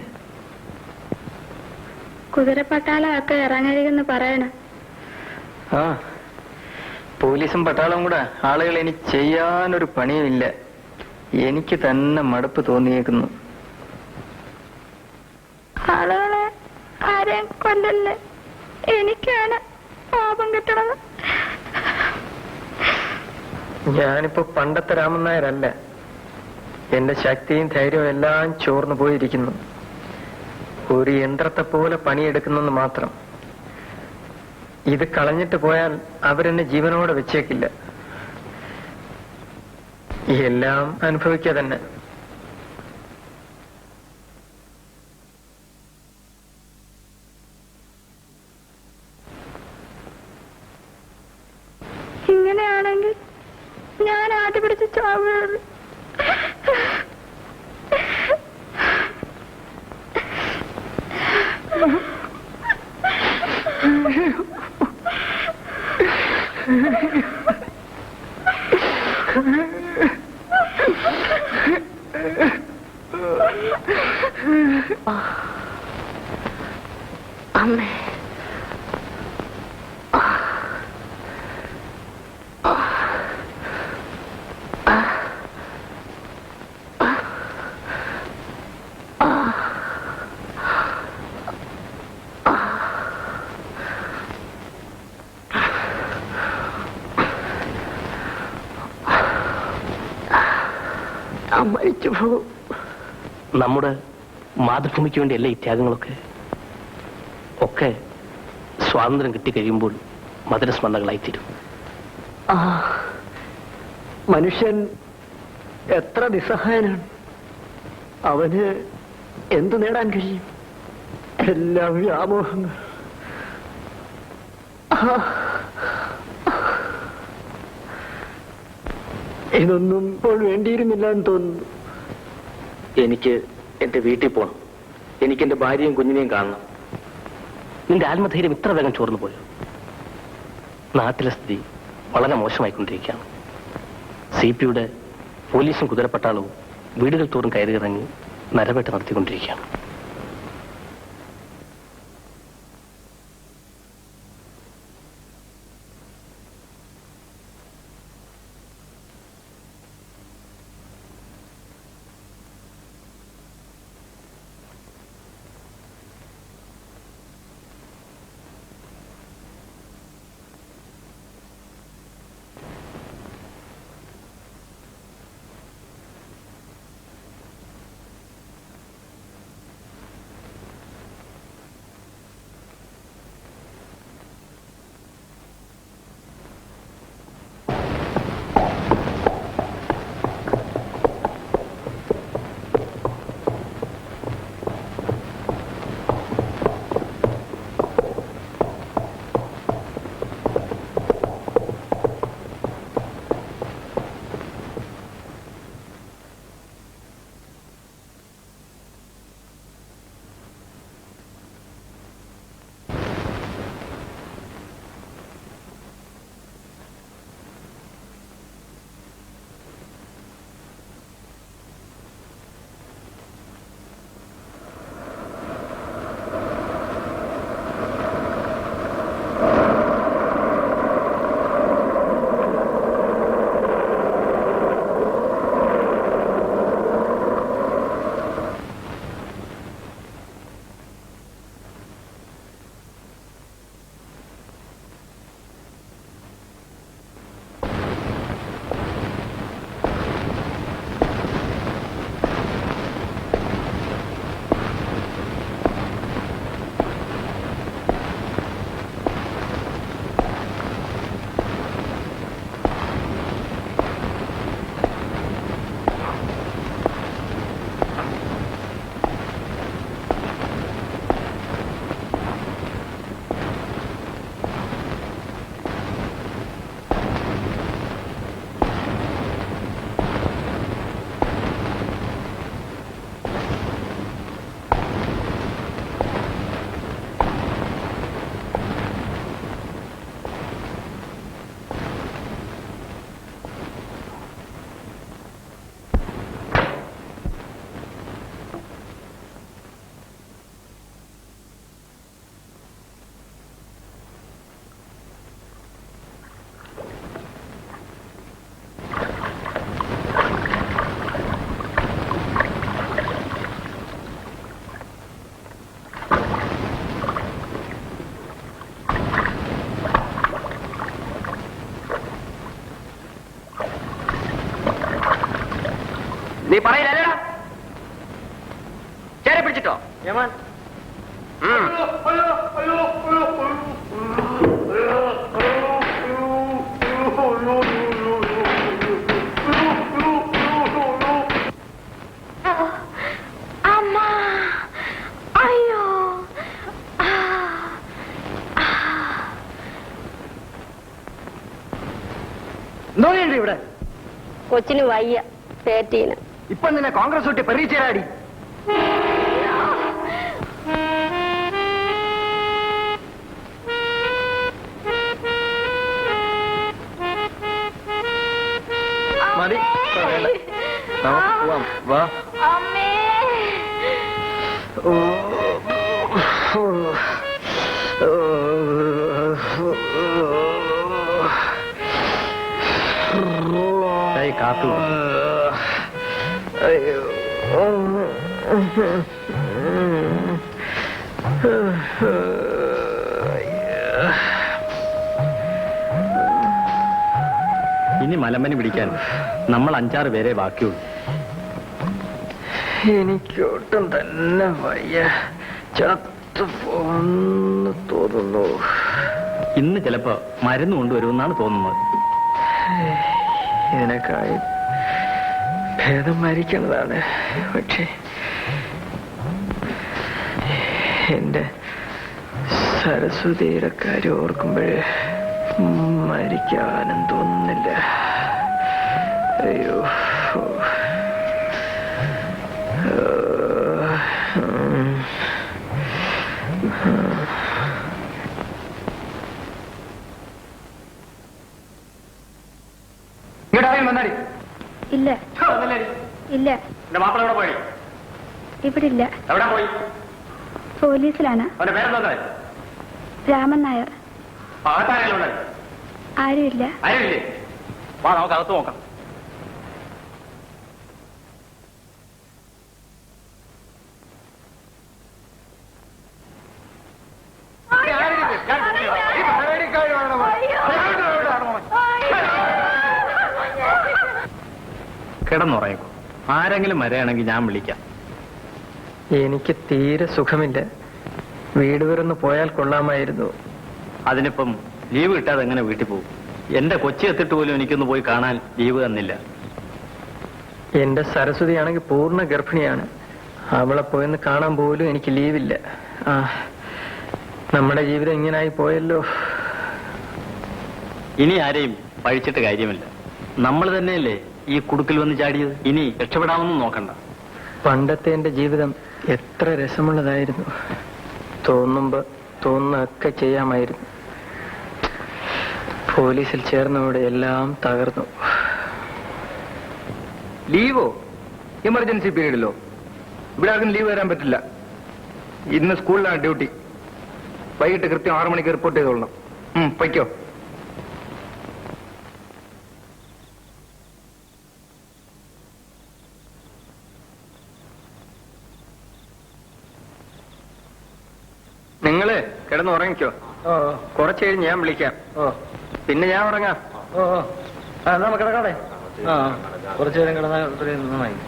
കുതിരപ്പട്ടാളമൊക്കെ ഇറങ്ങരുതെന്ന് പറയണ. ആ, പോലീസും പട്ടാളവും കൂടെ ആളുകൾ ഇനി ചെയ്യാനൊരു പണിയുമില്ല. എനിക്ക് തന്നെ മടുപ്പ് തോന്നിയേക്കുന്നു. ആളുകളെ ആരെയും കൊല്ലല്ലേ. എനിക്കാണ് പാപം കിട്ടണത്. ഞാനിപ്പോ പണ്ടത്തെ രാമൻ നായരല്ല. എന്റെ ശക്തിയും ധൈര്യവും എല്ലാം ചോർന്നു പോയിരിക്കുന്നു. ഒരു യന്ത്രത്തെ പോലെ പണിയെടുക്കുന്നെന്ന് മാത്രം. ഇത് കളഞ്ഞിട്ട് പോയാൽ അവരെന്നെ ജീവനോടെ വെച്ചേക്കില്ല. എല്ലാം അനുഭവിക്കുക തന്നെ. ഇങ്ങനെയാണെങ്കിൽ ഞാൻ ആദ്യം പിടിച്ച് ചാവുകയുള്ളൂ. അമ്മേ. മരിച്ചു പോകും. നമ്മുടെ മാതൃഭൂമിക്ക് വേണ്ടിയല്ല ഈ ത്യാഗങ്ങളൊക്കെ. ഒക്കെ സ്വാതന്ത്ര്യം കിട്ടിക്കഴിയുമ്പോൾ മധുരസ്മരണകളായിത്തീരും. മനുഷ്യൻ എത്ര നിസ്സഹായനാണ്. അവന് എന്തു നേടാൻ കഴിയും? എല്ലാം വ്യാമോഹങ്ങൾ. ഇതൊന്നും ഇപ്പോൾ വേണ്ടിയിരുന്നില്ല എന്ന് തോന്നുന്നു. എനിക്ക് എന്റെ വീട്ടിൽ പോകണം. എനിക്ക് എന്റെ ഭാര്യയും കുഞ്ഞിനെയും കാണണം. നിന്റെ ആത്മധൈര്യം ഇത്ര വേഗം ചോർന്നു പോയോ? നാട്ടിലെ സ്ഥിതി വളരെ മോശമായിക്കൊണ്ടിരിക്കുകയാണ്. CP-യുടെ പോലീസും കുതിരപ്പട്ടാളവും വീടുകൾ തോറും കയറിയിറങ്ങി നരവേട്ട നടത്തിക്കൊണ്ടിരിക്കുകയാണ്. നീ പറയില്ലല്ലേടാ? ചേരെ പിടിച്ചിട്ടോ? അമ്മ, അയ്യോ, എന്തോന്നുണ്ട് ഇവിടെ? കൊച്ചിന് വയ്യ, പേറ്റീന്. ഇപ്പൊ നിന്നെ കോൺഗ്രസ് ഒട്ടി പരീക്ഷയാടി. മതി, നമുക്ക് പോവാം. വാ. അമ്മേ. ഓ വാക്കുകൾ. ഇനി മലമ്പനി പിടിക്കാൻ നമ്മൾ 5-6 പേരെ ബാക്കിയുള്ളൂ. എനിക്കൊട്ടും തന്നെ വയ്യ, ചത്തു പോന്ന് തോന്നുന്നു. ഇന്ന് ചിലപ്പോ മരുന്ന് കൊണ്ടുവരുമെന്നാണ് തോന്നുന്നത്. ഇതിനേക്കായി ഭേദം മരിക്കുന്നതാണ്. പക്ഷേ എന്റെ സരസ്വതിയുടെ കാര്യം ഓർക്കുമ്പോഴേ മരിക്കാനും തോന്നുന്നില്ല. അയ്യോ, ഇല്ല ഇല്ല, എന്റെ മാപ്പിള എവിടെ പോയി? ഇവിടെ ഇല്ല. എവിടെ പോയി? പോലീസിലാണ്. അവന്റെ പേരെന്താ? രാമൻ നായർ. അകത്താരെങ്കിലും ഉണ്ട്? ആരുമില്ല. ആരുമില്ലേ? വാ, നമുക്ക് അകത്ത് നോക്കാം. കിടന്നുറങ്ങിക്കോ. ആരെങ്കിലും വരെയാണെങ്കിൽ ഞാൻ വിളിക്കാം. എനിക്ക് തീരെ സുഖമില്ല. വീട് വരെ പോയാൽ കൊള്ളാമായിരുന്നു. അതിനിപ്പം ലീവ് കിട്ടാതെ എങ്ങനെ വീട്ടിൽ പോകും? എന്റെ കൊച്ചി എത്തിട്ട് പോലും എനിക്കൊന്ന് പോയി കാണാൻ ലീവ് തന്നില്ല. എന്റെ സരസ്വതിയാണെങ്കിൽ പൂർണ്ണ ഗർഭിണിയാണ്. അവളെ പോയെന്ന് കാണാൻ പോലും എനിക്ക് ലീവില്ല. നമ്മുടെ ജീവിതം ഇങ്ങനായി പോയല്ലോ. ഇനി ആരെയും പഴിച്ചിട്ട് കാര്യമില്ല. നമ്മൾ തന്നെയല്ലേ ഈ കുടുക്കിൽ വന്ന് ചാടിയത്. ഇനി രക്ഷപ്പെടാമെന്നും നോക്കണ്ട. പണ്ടത്തെ എന്റെ ജീവിതം എത്ര രസമുള്ളതായിരുന്നു. തോന്നുമ്പോ തോന്നുന്നൊക്കെ ചെയ്യാമായിരുന്നു. പോലീസിൽ ചേർന്നവിടെ എല്ലാം തകർന്നു. ലീവോ? എമർജൻസി പീരീഡിലോ? ഇവിടെ ആർക്കും ലീവ് തരാൻ പറ്റില്ല. ഇന്ന് സ്കൂളിലാണ് ഡ്യൂട്ടി. വൈകിട്ട് കൃത്യം 6 മണിക്ക് റിപ്പോർട്ട് ചെയ്തോളണം. പൊയ്ക്കോ. നിങ്ങള് കിടന്ന് ഉറങ്ങിക്കോ. കുറച്ച് കഴിഞ്ഞ് ഞാൻ വിളിക്കാം. പിന്നെ ഞാൻ ഉറങ്ങാം. നമുക്ക് കിടക്കാടെ. കുറച്ചു നേരം കിടന്നാൽ നന്നായി.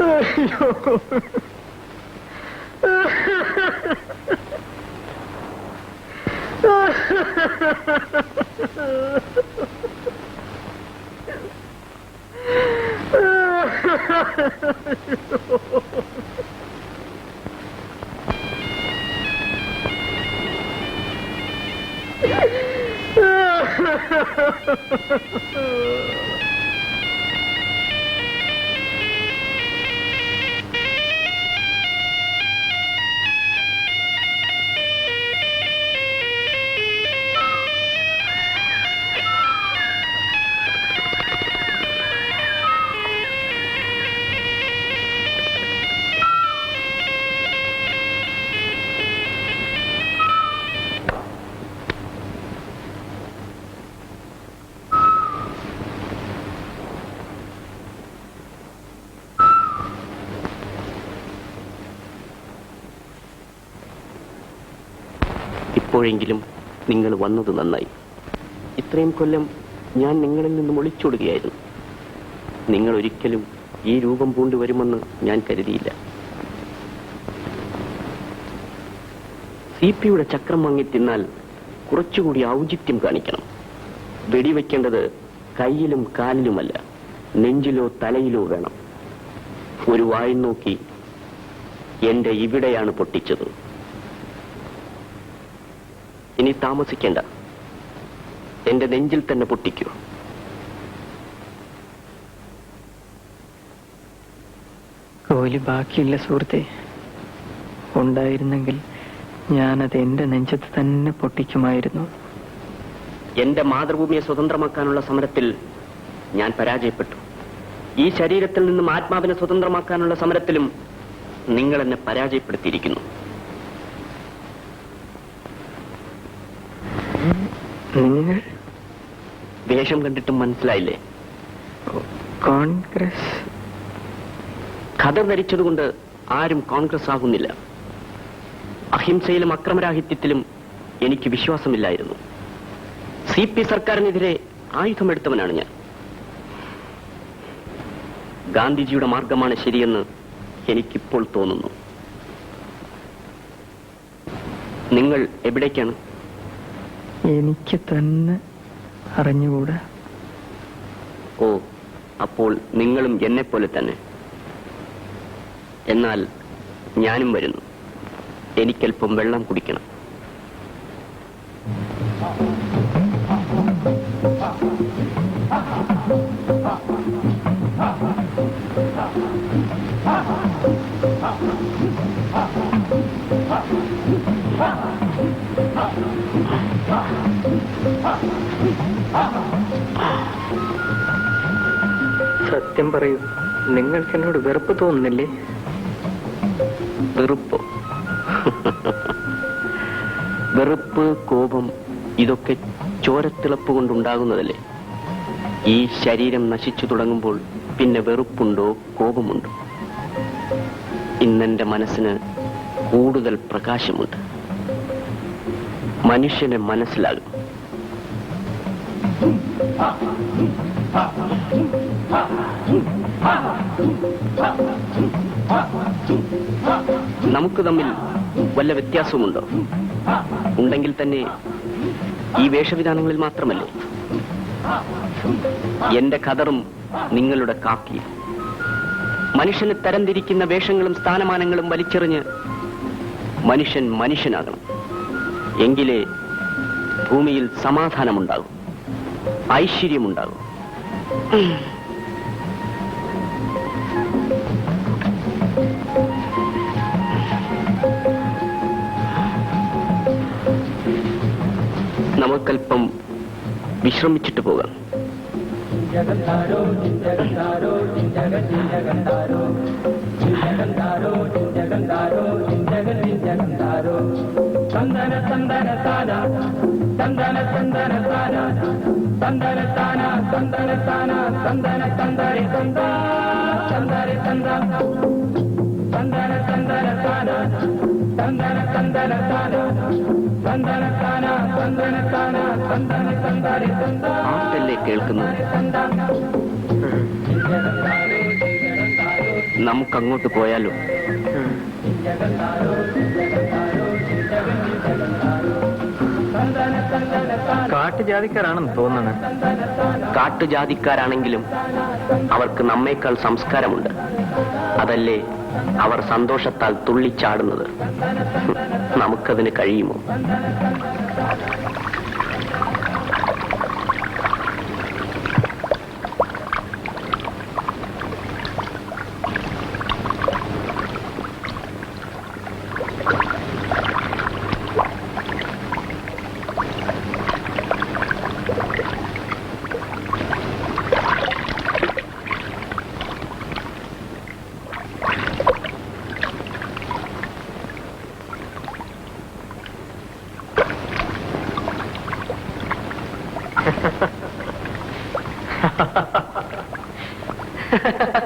അയ്യോ ഇപ്പോഴെങ്കിലും നിങ്ങൾ വന്നത് നന്നായി. ഇത്രയും കൊല്ലം ഞാൻ നിങ്ങളിൽ നിന്നും ഒളിച്ചോടുകയായിരുന്നു. നിങ്ങൾ ഒരിക്കലും ഈ രൂപം പൂണ്ടു വരുമെന്ന് ഞാൻ കരുതിയില്ല. CP-യുടെ ചക്രം വാങ്ങി തിന്നാൽ കുറച്ചുകൂടി ഔചിത്യം കാണിക്കണം. വെടിവെക്കേണ്ടത് കയ്യിലും കാലിലുമല്ല, നെഞ്ചിലോ തലയിലോ വേണം. ഒരു വായി നോക്കി എന്റെ ഇവിടെയാണ് പൊട്ടിച്ചത്. ഇനി താമസിക്കേണ്ട, എന്റെ നെഞ്ചിൽ തന്നെ പൊട്ടിക്കൂ. കോലി ബാക്കിയില്ല സുഹൃത്തെ. ഉണ്ടായിരുന്നെങ്കിൽ ഞാനത് എന്റെ നെഞ്ചത്ത് തന്നെ പൊട്ടിക്കുമായിരുന്നു. എന്റെ മാതൃഭൂമിയെ സ്വതന്ത്രമാക്കാനുള്ള സമരത്തിൽ ഞാൻ പരാജയപ്പെട്ടു. ഈ ശരീരത്തിൽ നിന്നും ആത്മാവിനെ സ്വതന്ത്രമാക്കാനുള്ള സമരത്തിലും നിങ്ങൾ എന്നെ പരാജയപ്പെടുത്തിയിരിക്കുന്നു. നിങ്ങൾ വേഷം കണ്ടിട്ടും മനസ്സിലായില്ലേ? കോൺഗ്രസ്. ഖദർ ധരിച്ചതുകൊണ്ട് ആരും കോൺഗ്രസ് ആകുന്നില്ല. അഹിംസയിലും അക്രമരാഹിത്യത്തിലും എനിക്ക് വിശ്വാസമില്ലായിരുന്നു. CP സർക്കാരിനെതിരെ ആയുധമെടുത്തവനാണ് ഞാൻ. ഗാന്ധിജിയുടെ മാർഗമാണ് ശരിയെന്ന് എനിക്കിപ്പോൾ തോന്നുന്നു. നിങ്ങൾ എവിടേക്കാണ്? എനിക്ക് തന്നെ അറിഞ്ഞുകൂടാ. ഓ, അപ്പോൾ നിങ്ങളും എന്നെപ്പോലെ തന്നെ. എന്നാൽ ഞാനും വരുന്നു. എനിക്കല്പം വെള്ളം കുടിക്കണം. സത്യം പറയൂ, നിങ്ങൾക്ക് എന്നോട് വെറുപ്പ് തോന്നുന്നില്ലേ? വെറുപ്പോ? വെറുപ്പ്, കോപം, ഇതൊക്കെ ചോരത്തിളപ്പ് കൊണ്ടുണ്ടാകുന്നതല്ലേ? ഈ ശരീരം നശിച്ചു തുടങ്ങുമ്പോൾ പിന്നെ വെറുപ്പുണ്ടോ, കോപമുണ്ടോ? ഇന്നെന്റെ മനസ്സിന് കൂടുതൽ പ്രകാശമുണ്ട്. മനുഷ്യനെ മനസ്സിലാകും. നമുക്ക് തമ്മിൽ വല്ല വ്യത്യാസവുമുണ്ടോ? ഉണ്ടെങ്കിൽ തന്നെ ഈ വേഷവിധാനങ്ങളിൽ മാത്രമല്ലേ? എന്റെ ഖദറും നിങ്ങളുടെ കാക്കിയും. മനുഷ്യനെ തരംതിരിക്കുന്ന വേഷങ്ങളും സ്ഥാനമാനങ്ങളും വലിച്ചെറിഞ്ഞ് മനുഷ്യൻ മനുഷ്യനാകണം. എങ്കിലേ ഭൂമിയിൽ സമാധാനമുണ്ടാകും, ഐശ്വര്യമുണ്ടാകും. നമുക്കല്പം വിശ്രമിച്ചിട്ട് പോകാം. ആട്ടല്ലേ കേൾക്കുന്നത്? നമുക്കങ്ങോട്ട് പോയാലോ? കാട്ടിൽ കാട്ടുജാതിക്കാരാണെന്ന് തോന്നുന്നത്. കാട്ടുജാതിക്കാരാണെങ്കിലും അവർക്ക് നമ്മേക്കാൾ സംസ്കാരമുണ്ട്. അതല്ലേ അവർ സന്തോഷത്താൽ തുള്ളിച്ചാടുന്നത്. നമുക്കതിന് കഴിയുമോ? Ha ha ha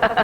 ha.